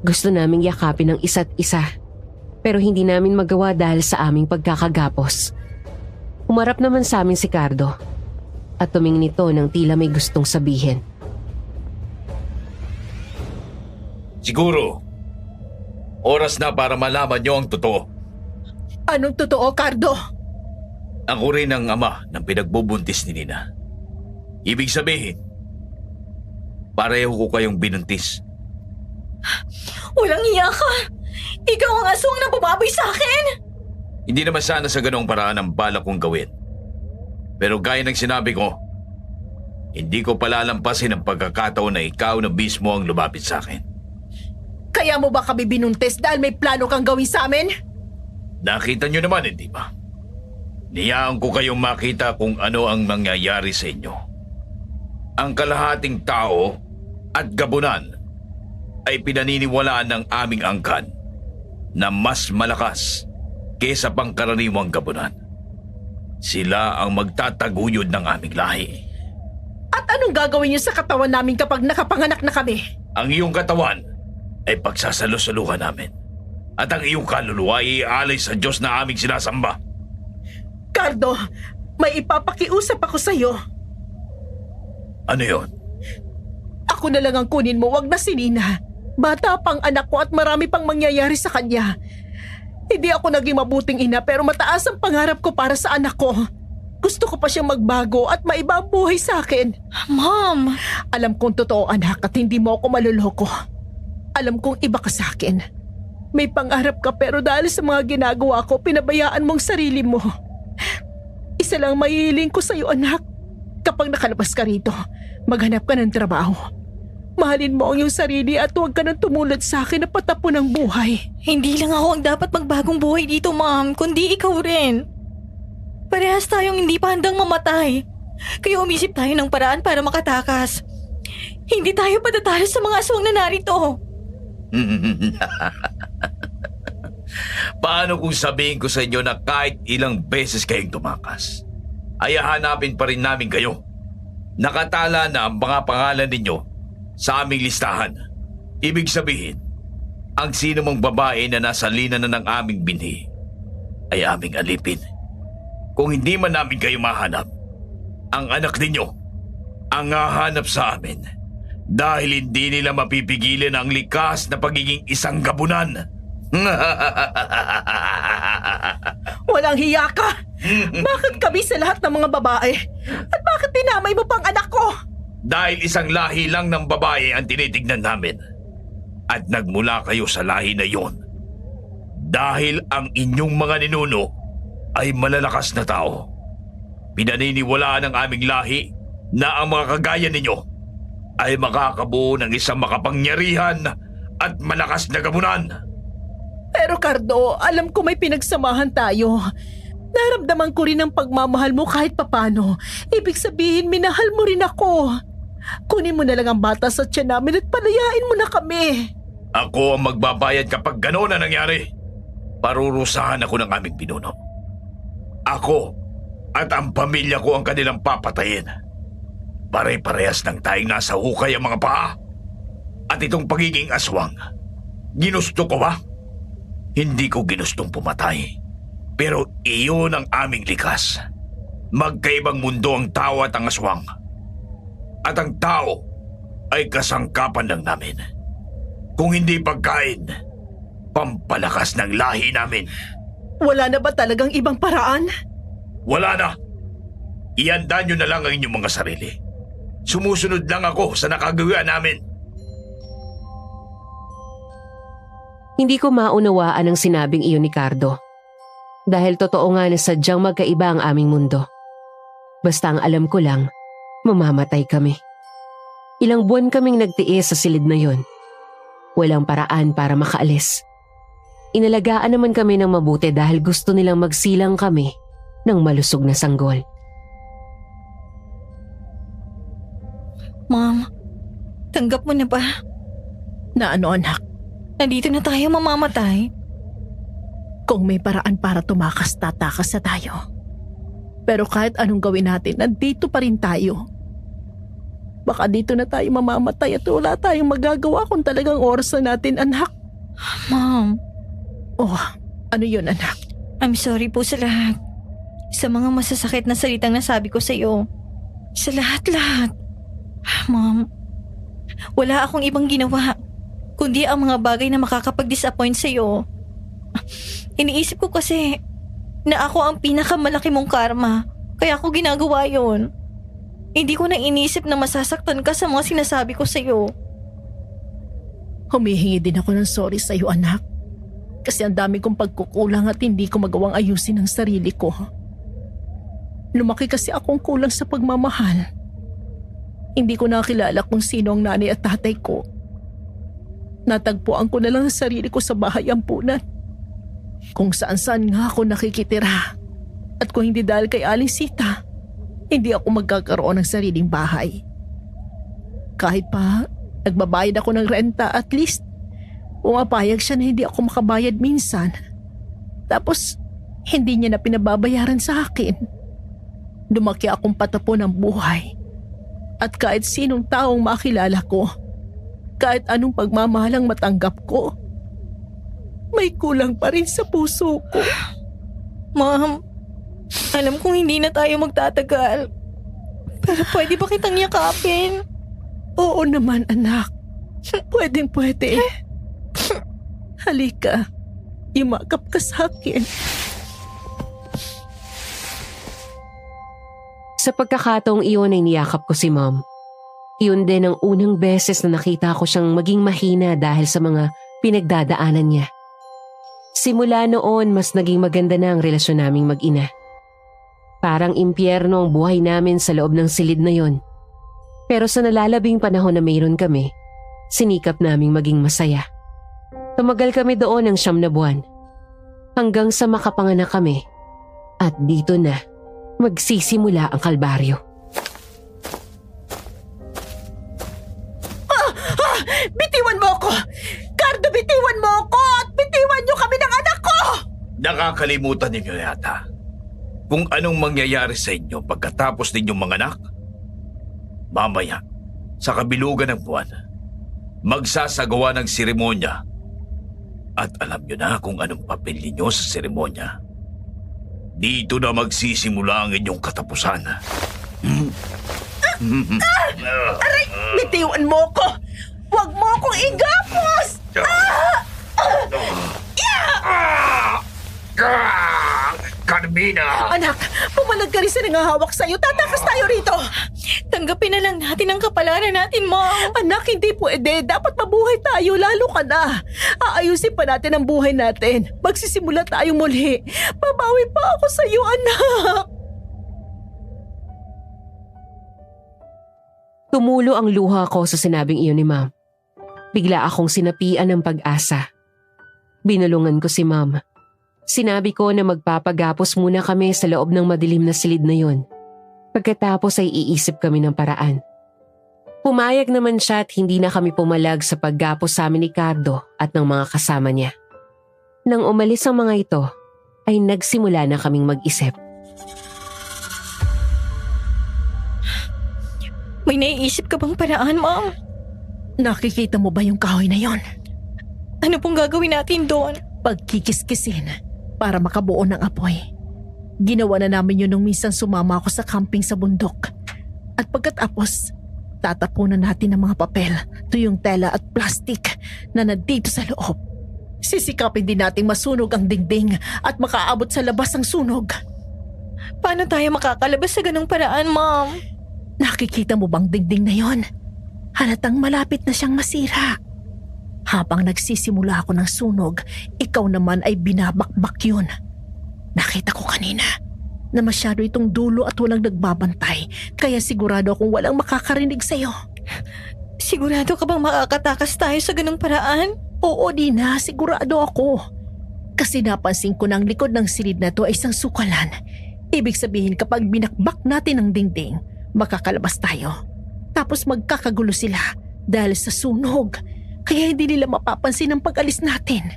Gusto naming yakapin ang isa't isa, pero hindi namin magawa dahil sa aming pagkakagapos. Umarap naman sa amin si Cardo at tumingin ito ng tila may gustong sabihin. Siguro, Oras na para malaman niyo ang totoo. Anong totoo, Cardo? Ako rin ang ama ng pinagbubuntis ni Nina. Ibig sabihin, pareho ko kayong binuntis. Walang iya ka! Ikaw ang aswang na bumaboy sa akin! Hindi naman sana sa ganong paraan ang balak kong gawin. Pero gaya ng sinabi ko, hindi ko palalampasin ang pagkakataon na ikaw na mismo ang lumapit sa akin. Kaya mo ba kami binuntis dahil may plano kang gawin sa amin? Nakita niyo naman, hindi ba? Niyaan ko kayong makita kung ano ang mangyayari sa inyo. Ang kalahating tao at gabunan ay pinaniniwalaan ng aming angkan na mas malakas kesa pangkaraniwang gabunan. Sila ang magtataguyod ng aming lahi. At anong gagawin niyo sa katawan namin kapag nakapanganak na kami? Ang iyong katawan ay pagsasalo-saluhan namin. At ang iyong kaluluwa ay iaalay sa Diyos na aming sinasamba. Cardo, may ipapakiusap ako sa'yo. Ano yon? Ako na lang ang kunin mo, wag na si Nina. Bata pang anak ko at marami pang mangyayari sa kanya. Hindi ako naging mabuting ina pero mataas ang pangarap ko para sa anak ko. Gusto ko pa siyang magbago at maiba ang buhay sa akin. Mom! Alam kong totoo, anak, at hindi mo ako maluloko. Alam kong iba ka sa akin. May pangarap ka pero dahil sa mga ginagawa ko, pinabayaan mong sarili mo. Isa lang mahihiling ko sa'yo, anak. Kapag nakalabas ka rito, maghanap ka ng trabaho. Mahalin mo ang iyong sarili at huwag ka nang tumulad sa akin na patapon ng buhay. Hindi lang ako ang dapat magbagong buhay dito, Mom, kundi ikaw rin. Parehas tayong hindi pa handang mamatay. Kaya umisip tayo ng paraan para makatakas. Hindi tayo patatalo sa mga aswang na narito. Paano kung sabihin ko sa inyo na kahit ilang beses kayong tumakas, ay hahanapin pa rin namin kayo? Nakatala na ang mga pangalan ninyo sa aming listahan. Ibig sabihin, ang sino mang babae na nasa lina na ng aming binhi ay aming alipin. Kung hindi man namin kayo mahanap, ang anak ninyo ang hahanap sa amin dahil hindi nila mapipigilan ang likas na pagiging isang gabunan. Walang hiya ka! Bakit kami sa lahat ng mga babae? At bakit dinamay mo pang anak ko? Dahil isang lahi lang ng babae ang tinitignan namin. At nagmula kayo sa lahi na yon. Dahil ang inyong mga ninuno ay malalakas na tao. Pinaniniwalaan ng aming lahi na ang mga kagaya ninyo ay makakabuo ng isang makapangyarihan at malakas na gabunan. Pero Cardo, alam ko may pinagsamahan tayo. Naramdaman ko rin ang pagmamahal mo kahit papano. Ibig sabihin, minahal mo rin ako. Kunin mo na lang ang bata sa tiyan namin at palayain mo na kami. Ako ang magbabayad kapag gano'n na nangyari. Parurusahan ako ng aming pinuno. Ako at ang pamilya ko ang kanilang papatayin. Pare-parehas ng tayong nasa hukay ang mga paa. At itong pagiging aswang, ginusto ko ba? Hindi ko ginustong pumatay. Pero iyon ang aming likas. Magkaibang mundo ang tao at ang aswang. At ang tao ay kasangkapan lang namin. Kung hindi pagkain, pampalakas ng lahi namin. Wala na ba talagang ibang paraan? Wala na. Ihanda nyo na lang ang inyong mga sarili. Sumusunod lang ako sa nakagawa namin. Hindi ko maunawaan ang sinabing iyon ni Cardo. Dahil totoo nga na sadyang magkaiba ang aming mundo. Basta ang alam ko lang, mamamatay kami. Ilang buwan kaming nagtiis sa silid na yon. Walang paraan para makaalis. Inalagaan naman kami ng mabuti dahil gusto nilang magsilang kami ng malusog na sanggol. Mom, tanggap mo na ba? Na ano, anak? Nandito na tayo mamamatay. Kung may paraan para tumakas, tatakas na tayo. Pero kahit anong gawin natin, nandito pa rin tayo. Baka dito na tayo mamamatay at wala tayong magagawa kung talagang oras na natin, anak. Mom. Oh, ano yun, anak? I'm sorry po sa lahat. Sa mga masasakit na salitang nasabi ko sa iyo. Sa lahat-lahat. Mom, wala akong ibang ginawa kundi ang mga bagay na makakapag-disappoint sa'yo. Iniisip ko kasi na ako ang pinakamalaki mong karma, kaya ako ginagawa yon. Hindi ko na inisip na masasaktan ka sa mga sinasabi ko sa'yo. Humihingi din ako ng sorry sa iyo, anak. Kasi ang dami kong pagkukulang at hindi ko magawang ayusin ang sarili ko. Lumaki kasi akong kulang sa pagmamahal. Hindi ko nakilala kung sino ang nanay at tatay ko. Natagpuan ko na lang ang sarili ko sa bahay ampunan. Kung saan-saan nga ako nakikitira. At kung hindi dahil kay Aling Sita, hindi ako magkakaroon ng sariling bahay. Kahit pa nagbabayad ako ng renta, at least pumapayag siya na hindi ako makabayad minsan. Tapos hindi niya na pinababayaran sa akin. Lumaki akong patapo ng buhay. At kahit sinong taong makilala ko, kahit anong pagmamahalang matanggap ko, may kulang pa rin sa puso ko. Ma'am, alam kong hindi na tayo magtatagal. Pero pwede ba kitang yakapin? Oo naman, anak. Pwedeng-pwede. Halika, imakap ka sa akin. Sa pagkakataong iyon ay niyakap ko si Mom. Iyon din ang unang beses na nakita ko siyang maging mahina dahil sa mga pinagdadaanan niya. Simula noon, mas naging maganda na ang relasyon naming mag-ina. Parang impyerno ang buhay namin sa loob ng silid na yon. Pero sa nalalabing panahon na mayroon kami, sinikap naming maging masaya. Tumagal kami doon ng 9 na buwan. Hanggang sa makapanganak kami. At dito na, magsisimula ang kalbaryo. Bitiwan mo ako! Cardo, bitiwan mo ako! At bitiwan niyo kami ng anak ko! Nakakalimutan ninyo yata kung anong mangyayari sa inyo pagkatapos ninyong manganak. Mamaya, sa kabilugan ng buwan, magsasagawa ng seremonya. At alam nyo na kung anong papel ninyo sa seremonya. Dito na magsisimula ang inyong katapusan. Aray! Bitiwan mo ako! Huwag mo akong igapos! Carmina! Anak, pumalag ka rin sa nangahawak sa'yo. Tatakas tayo rito! Tanggapin na lang natin ang kapalaran natin, Mom. Anak, hindi pwede. Dapat mabuhay tayo. Lalo ka na. Aayusin pa natin ang buhay natin. Magsisimula tayo muli. Babawi pa ako sa'yo, anak. Tumulo ang luha ko sa sinabing iyon ni Ma'am. Bigla akong sinapian ng pag-asa. Binulungan ko si Ma'am. Sinabi ko na magpapagapos muna kami sa loob ng madilim na silid na yon. Pagkatapos ay iisip kami ng paraan. Pumayag naman siya at hindi na kami pumalag sa paggapos sa amin ni Cardo at ng mga kasama niya. Nang umalis ang mga ito, ay nagsimula na kaming mag-isip. May naiisip ka bang paraan, Mom? Nakikita mo ba yung kahoy na yon? Ano pong gagawin natin doon? Pagkikiskisin para makabuo ng apoy. Ginawa na namin yun nung minsan sumama ako sa camping sa bundok. At pagkatapos, tatapunan natin ang mga papel, tuyong tela at plastik na nandito sa loob. Sisikapin din nating masunog ang dingding at makaabot sa labas ang sunog. Paano tayo makakalabas sa ganung paraan, Mom? Nakikita mo bang dingding na yon? Halatang malapit na siyang masira. Habang nagsisimula ako ng sunog, ikaw naman ay binabakbak yun. Nakita ko kanina na masyado itong dulo at walang nagbabantay, kaya sigurado akong walang makakarinig sa'yo. Sigurado ka bang makakatakas tayo sa ganung paraan? Oo, Dina, sigurado ako. Kasi napansin ko na ang likod ng silid na to ay isang sukalan. Ibig sabihin kapag binakbak natin ang dingding, makakalabas tayo. Tapos magkakagulo sila dahil sa sunog. Kaya hindi nila mapapansin ang pag-alis natin.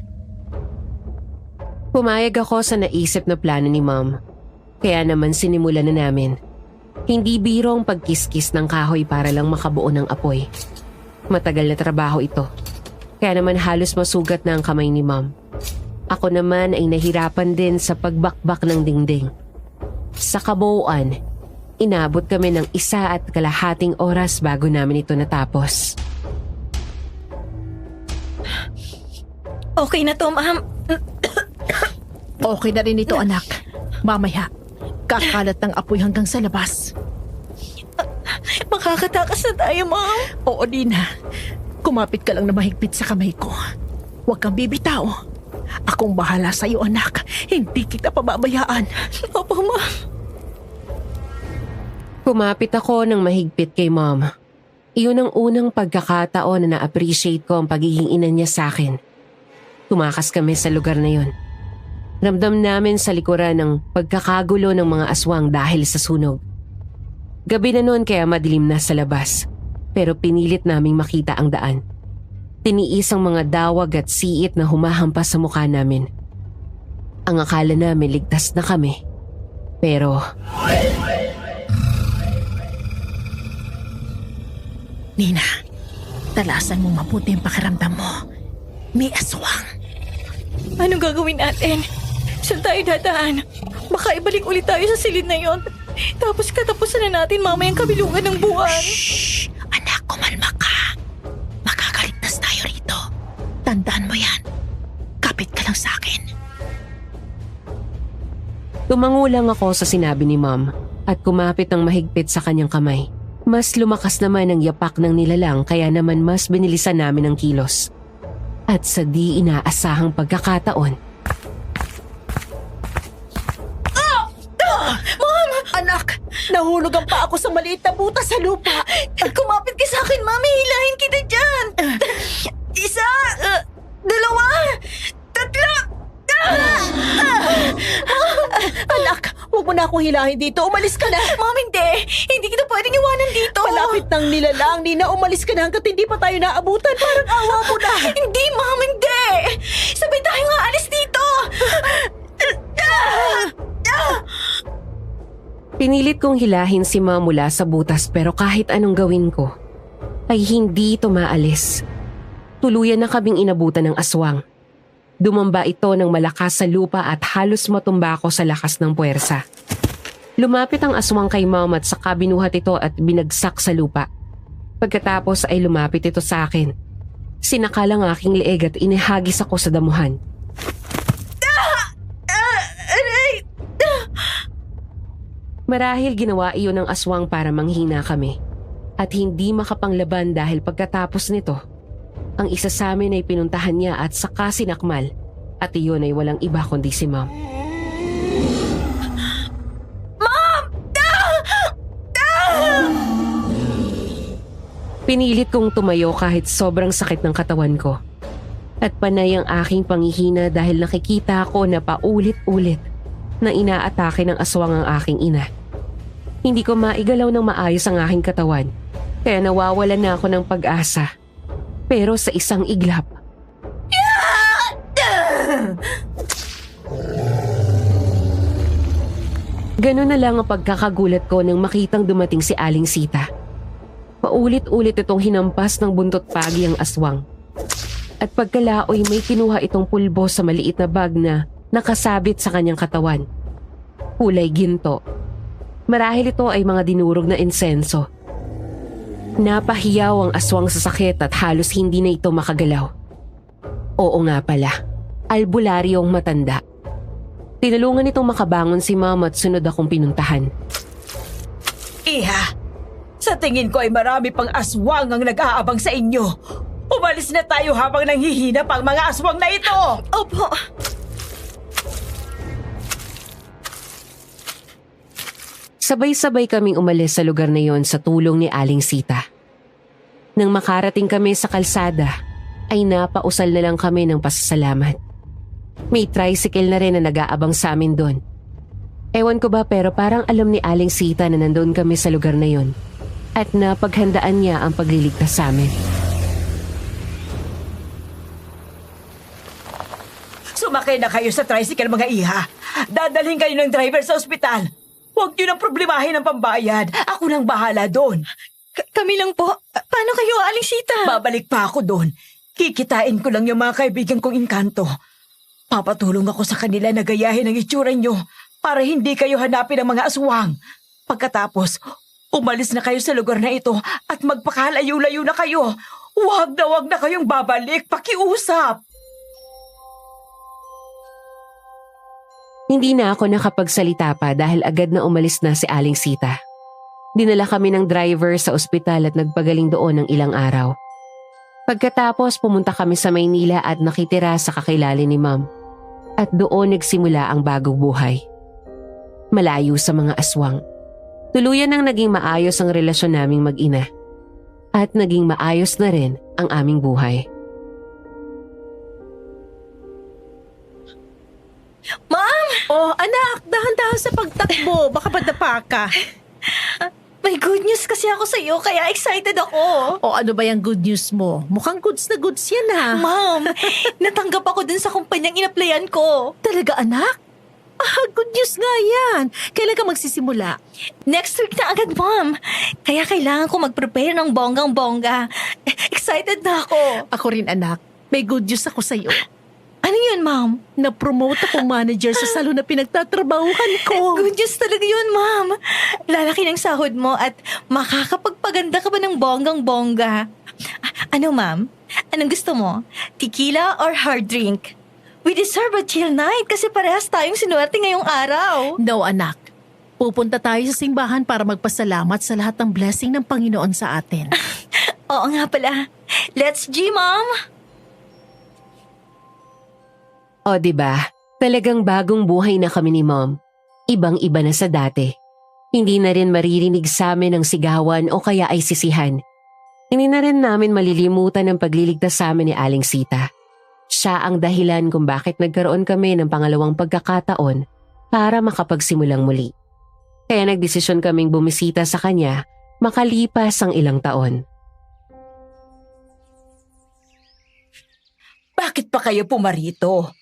Pumayag ako sa naisip na plano ni Mom. Kaya naman sinimulan na namin. Hindi birong pagkiskis ng kahoy para lang makabuo ng apoy. Matagal na trabaho ito. Kaya naman halos masugat na ang kamay ni Mom. Ako naman ay nahirapan din sa pagbakbak ng dingding. Sa kabuuan, inabot kami ng 1.5 oras bago namin ito natapos. Okay na to, ma'am. Okay na rin ito, anak. Mamaya, kakalat ng apoy hanggang sa labas. Makakatakas na tayo, ma'am. Oo, Nina. Kumapit ka lang na mahigpit sa kamay ko. Huwag kang bibitaw. Akong bahala sa'yo, anak. Hindi kita pababayaan. Opo, ma'am. Kumapit ako ng mahigpit kay Mom. Iyon ang unang pagkakataon na na-appreciate ko ang pagiging ina niya sa akin. Tumakas kami sa lugar na yon. Ramdam namin sa likuran ng pagkakagulo ng mga aswang dahil sa sunog. Gabi na noon kaya madilim na sa labas, pero pinilit naming makita ang daan. Tiniis ang mga dawag at siit na humahampas sa mukha namin. Ang akala namin ligtas na kami. Pero Nina, talasan mo mabuti ang pakiramdam mo. May aswang. Anong gagawin natin? Saan tayo dadaan? Baka ibalik ulit tayo sa silid na yon. Tapos katapusan na natin mamayang kabilungan ng buwan. Shh! Anak, kumalma ka. Makakaligtas tayo rito. Tandaan mo yan. Kapit ka lang sa akin. tumango lang ako sa sinabi ni Mom at kumapit ng mahigpit sa kanyang kamay. Mas lumakas naman ang yapak ng nilalang kaya naman mas binilisan namin ang kilos. At sa di inaasahang pagkakataon, Mom! Anak! Nahulog ang paa ko sa maliit na butas sa lupa. Kumapit ka sa akin, Mami. Hilahin kita dyan. Isa, dalawa, tatlo. Anak, huwag mo na akong hilahin dito. Umalis ka na. Mom, hindi. Hindi kita pwedeng iwanan dito. Malapit ng nilalang. Nina, umalis ka na hanggat hindi pa tayo naabutan. Parang awa mo na. Hindi, Mom, hindi. Sabay tayo nga alis dito. pinilit kong hilahin si Mom mula sa butas pero kahit anong gawin ko, ay hindi ito maalis. Tuluyan na kaming inabutan ng aswang. Dumamba ito ng malakas sa lupa at halos matumba ako sa lakas ng puwersa. Lumapit ang aswang kay Mom at saka binuhat ito at binagsak sa lupa. Pagkatapos ay lumapit ito sa akin. Sinakal ang aking leeg at inihagis ako sa damuhan. Marahil ginawa iyon ng aswang para manghina kami. At hindi makapanglaban dahil pagkatapos nito, ang isa sa amin ay pinuntahan niya at saka sinakmal. At iyon ay walang iba kundi si Mom. Pinilit kong tumayo kahit sobrang sakit ng katawan ko. At panay ang aking panghihina dahil nakikita ko na paulit-ulit na inaatake ng aswang ang aking ina. Hindi ko maigalaw ng maayos ang aking katawan, kaya nawawalan na ako ng pag-asa. Pero sa isang iglap, ganun na lang ang pagkakagulat ko nang makitang dumating si Aling Sita. Paulit-ulit itong hinampas ng buntot pagi ang aswang. At pagkalaoy may kinuha itong pulbo sa maliit na bag na nakasabit sa kanyang katawan. Kulay ginto. Marahil ito ay mga dinurog na insenso. Napahiyaw ang aswang sa sakit at halos hindi na ito makagalaw. Oo nga pala, albularyong matanda. Tinulungan itong makabangon si Mom at sunod akong pinuntahan. Iha, sa tingin ko ay marami pang aswang ang nag-aabang sa inyo. Umalis na tayo habang nanghihina pang mga aswang na ito. Opo. Sabay-sabay kaming umalis sa lugar na yon sa tulong ni Aling Sita. Nang makarating kami sa kalsada, ay napausal na lang kami ng pasasalamat. May tricycle na rin na nag-aabang sa amin doon. Ewan ko ba pero parang alam ni Aling Sita na nandoon kami sa lugar na yon at napaghandaan niya ang pagliligtas sa amin. Sumakay na kayo sa tricycle mga iha. Dadalhin kayo ng driver sa ospital. Huwag niyo nang problemahin ang pambayad. Ako nang bahala doon. Kami lang po. Paano kayo, Aling Sita? Babalik pa ako doon. Kikitain ko lang yung mga kaibigan kong inkanto. Papatulong ako sa kanila na gayahin ang itsura nyo para hindi kayo hanapin ng mga aswang. Pagkatapos, umalis na kayo sa lugar na ito at magpakalayo-layo na kayo. Huwag na kayong babalik. Pakiusap. Hindi na ako nakapagsalita pa dahil agad na umalis na si Aling Sita. Dinala kami ng driver sa ospital at nagpagaling doon ng ilang araw. Pagkatapos pumunta kami sa Maynila at nakitira sa kakilala ni Ma'am. At doon nagsimula ang bagong buhay. Malayo sa mga aswang. Tuluyan nang naging maayos ang relasyon naming mag-ina. At naging maayos na rin ang aming buhay. Ma'am! Oh, anak, dahan-dahan sa pagtakbo. Baka madapa ka. May good news kasi ako sa iyo, kaya excited ako. O ano ba yung good news mo? Mukhang goods na goods yan ha. Ma'am, natanggap ako dun sa kumpanyang inaplayan ko. Talaga anak? Good news nga yan. Kailan ka magsisimula? Next week na agad, Ma'am. Kaya kailangan ko mag-prepare ng bonggang-bongga. Excited na ako. Ako rin anak. May good news ako sa'yo. Ano yun, Ma'am? Na-promote akong manager sa salon na pinagtatrabahuhan ko. Good news talaga yun, Ma'am. Lalaki ng sahod mo at makakapagpaganda ka ba ng bonggang-bongga? Ano, Ma'am? Anong gusto mo? Tequila or hard drink? We deserve a chill night kasi parehas tayong sinuwerte ngayong araw. No anak. Pupunta tayo sa simbahan para magpasalamat sa lahat ng blessing ng Panginoon sa atin. Oo nga pala. Let's G, Ma'am! O diba, talagang bagong buhay na kami ni Mom. Ibang-iba na sa dati. Hindi na rin maririnig sa amin ang sigawan o kaya ay sisihan. Hindi na rin namin malilimutan ang pagliligtas sa amin ni Aling Sita. Siya ang dahilan kung bakit nagkaroon kami ng pangalawang pagkakataon para makapagsimulang muli. Kaya nagdesisyon kaming bumisita sa kanya makalipas ang ilang taon. Bakit pa kayo pumarito?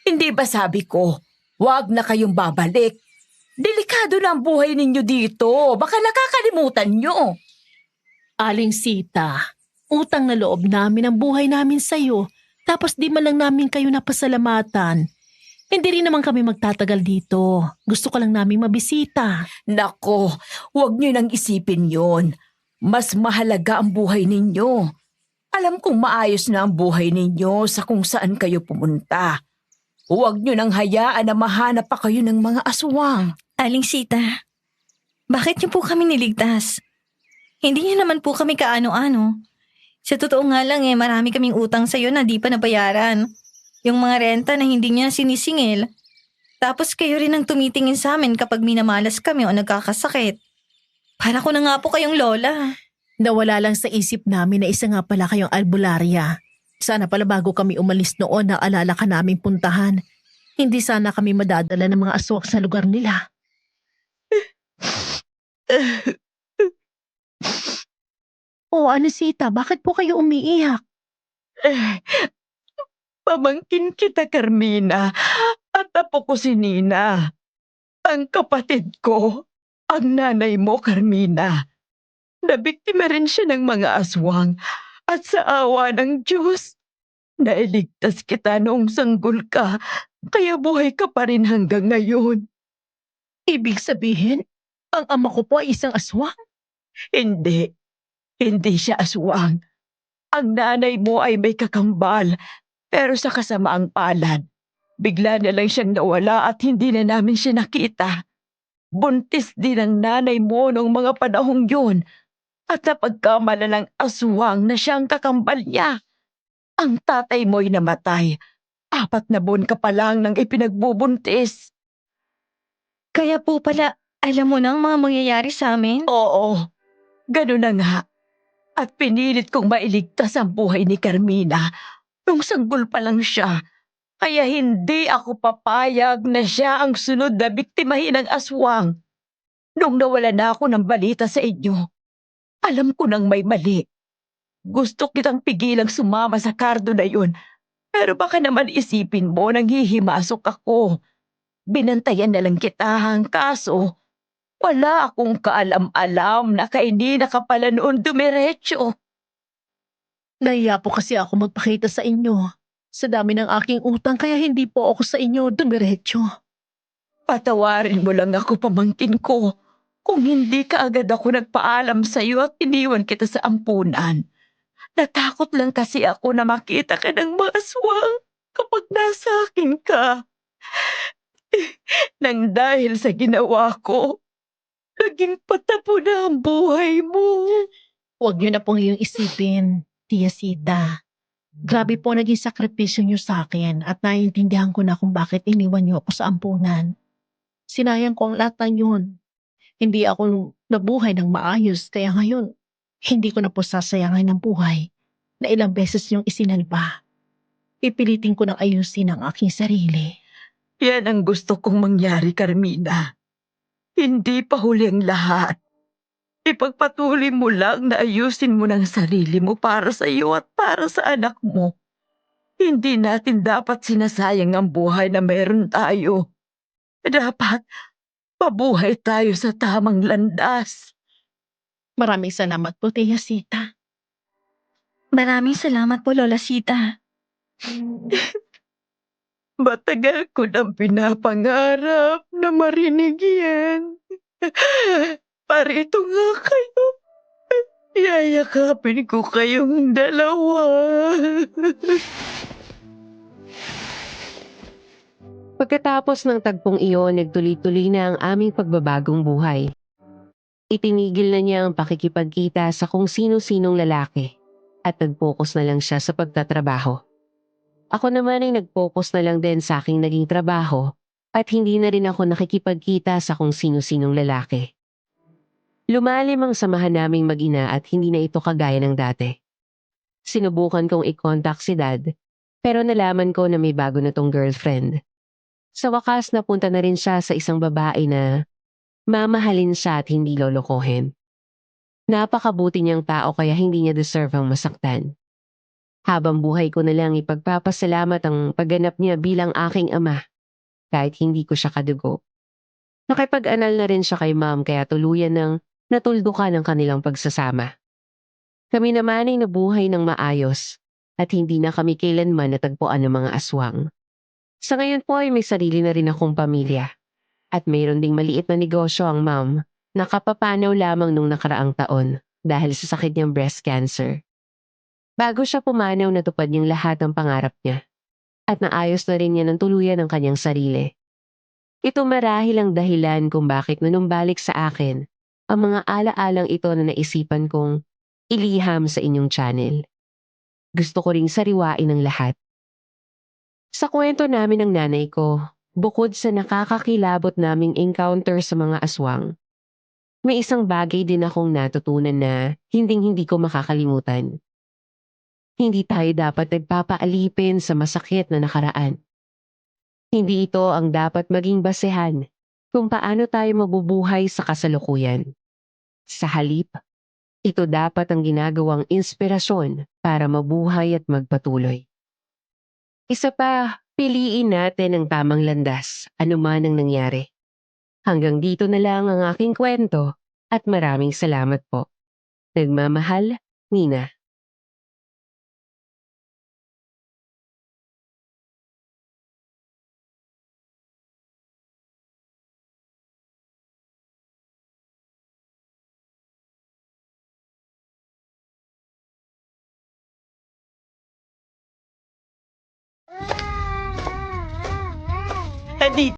Hindi ba sabi ko, huwag na kayong babalik? Delikado na ang buhay ninyo dito. Baka nakakalimutan nyo. Aling Sita, utang na loob namin ang buhay namin sa'yo. Tapos di man lang namin kayo napasalamatan. Hindi rin naman kami magtatagal dito. Gusto ko lang namin mabisita. Nako, huwag nyo nang isipin yon. Mas mahalaga ang buhay ninyo. Alam kong maayos na ang buhay ninyo sa kung saan kayo pumunta. Huwag nyo nang hayaan na mahanap pa kayo ng mga aswang. Aling Sita, bakit niyo po kami niligtas? Hindi niyo naman po kami kaano-ano. Sa totoo nga lang marami kaming utang sa'yo na di pa nabayaran. Yung mga renta na hindi niya sinisingil. Tapos kayo rin ang tumitingin sa amin kapag minamalas kami o nagkakasakit. Para ko na nga po kayong lola. Nawala lang sa isip namin na isa nga pala kayong albularya. Sana pala bago kami umalis noon naalala ka naming puntahan. Hindi sana kami madadala ng mga aswang sa lugar nila. Ano Sita, bakit po kayo umiiyak? Pamangkin kita, Carmina, at apo ko si Nina. Ang kapatid ko, ang nanay mo, Carmina. Nabiktima rin siya ng mga aswang at sa awa ng Diyos, nailigtas kita noong sanggol ka, kaya buhay ka pa rin hanggang ngayon. Ibig sabihin, ang ama ko po ay isang aswang? Hindi siya aswang. Ang nanay mo ay may kakambal, pero sa kasamaang palad, bigla na lang siyang nawala at hindi na namin siya nakita. Buntis din ang nanay mo noong mga panahong yun at napagkamala ng aswang na siyang kakambal niya. Ang tatay mo'y namatay. 4 na buwan ka pa lang nang ipinagbubuntis. Kaya po pala, alam mo na ang mga mangyayari sa amin? Oo, ganun na nga. At pinilit kong mailigtas ang buhay ni Carmina nung sanggol pa lang siya. Kaya hindi ako papayag na siya ang sunod na biktimahin ng aswang. Nung nawala na ako ng balita sa inyo, alam ko nang may mali. Gusto kitang pigilang sumama sa kardo na yun, pero baka naman isipin mo nang hihimasok ako. Binantayan na lang kita, kaso wala akong kaalam-alam na kainina ka pala noon dumiretso. Nahiya po kasi ako magpakita sa inyo. Sa dami ng aking utang kaya hindi po ako sa inyo dumiretso. Patawarin mo lang ako, pamangkin ko. Kung hindi ka agad ako nagpaalam sa iyo at iniwan kita sa ampunan. Natakot lang kasi ako na makita ka ng maswang kapag nasa akin ka. Nang dahil sa ginawa ko, naging patabo na ang buhay mo. Huwag niyo na pong iyong isipin, Tia Sita. Grabe po naging sakripisyo niyo sa akin at naiintindihan ko na kung bakit iniwan niyo ako sa ampunan. Sinayang ko ang lahat ng yun. Hindi ako nabuhay ng maayos kaya ngayon, hindi ko na po sasayangin ang buhay na ilang beses niyong isinalba. Pipilitin ko na ayusin ang aking sarili. Yan ang gusto kong mangyari, Carmina. Hindi pa huli ang lahat. Ipagpatuloy mo lang na ayusin mo ng sarili mo para sa iyo at para sa anak mo. Hindi natin dapat sinasayang ang buhay na meron tayo. Dapat mabuhay tayo sa tamang landas. Maraming salamat po, Tia Sita. Maraming salamat po, Lola Sita. Matagal ko nang pinapangarap na marinig yan. Parito nga kayo. Yayakapin ko kayong dalawa. Pagkatapos ng tagpong iyon, nagtuloy-tuloy na ang aming pagbabagong buhay. Itinigil na niya ang pakikipagkita sa kung sino-sinong lalaki at nag-focus na lang siya sa pagtatrabaho. Ako naman ay nag-focus na lang din sa aking naging trabaho at hindi na rin ako nakikipagkita sa kung sino-sinong lalaki. Lumalim ang samahan naming mag-ina at hindi na ito kagaya ng dati. Sinubukan kong i-contact si Dad pero nalaman ko na may bago na tong girlfriend. Sa wakas napunta na rin siya sa isang babae na mamahalin siya at hindi lolokohin. Napakabuti niyang tao kaya hindi niya deserve ang masaktan. Habang buhay ko na lang ipagpapasalamat ang pagganap niya bilang aking ama kahit hindi ko siya kadugo. Nakipag-anal na rin siya kay Mom kaya tuluyan ng natuldukan ang kanilang pagsasama. Kami naman ay nabuhay ng maayos at hindi na kami kailanman natagpuan ng mga aswang. Sa ngayon po ay may sarili na rin akong pamilya at mayroon ding maliit na negosyo ang Mom na kapapanaw lamang nung nakaraang taon dahil sa sakit niyang breast cancer. Bago siya pumanaw natupad niyang lahat ng pangarap niya at naayos na rin niya ng tuluyan ang kanyang sarili. Ito marahil ang dahilan kung bakit nanumbalik sa akin ang mga alaalang ito na naisipan kong iliham sa inyong channel. Gusto ko ring sariwain ang lahat. Sa kwento namin ng nanay ko, bukod sa nakakakilabot naming encounter sa mga aswang, may isang bagay din akong natutunan na hinding-hindi ko makakalimutan. Hindi tayo dapat nagpapaalipin sa masakit na nakaraan. Hindi ito ang dapat maging basehan kung paano tayo mabubuhay sa kasalukuyan. Sa halip, ito dapat ang ginagawang inspirasyon para mabuhay at magpatuloy. Isa pa, piliin natin ang tamang landas, anuman ang nangyari. Hanggang dito na lang ang aking kwento at maraming salamat po. Nagmamahal, Nina. Anita!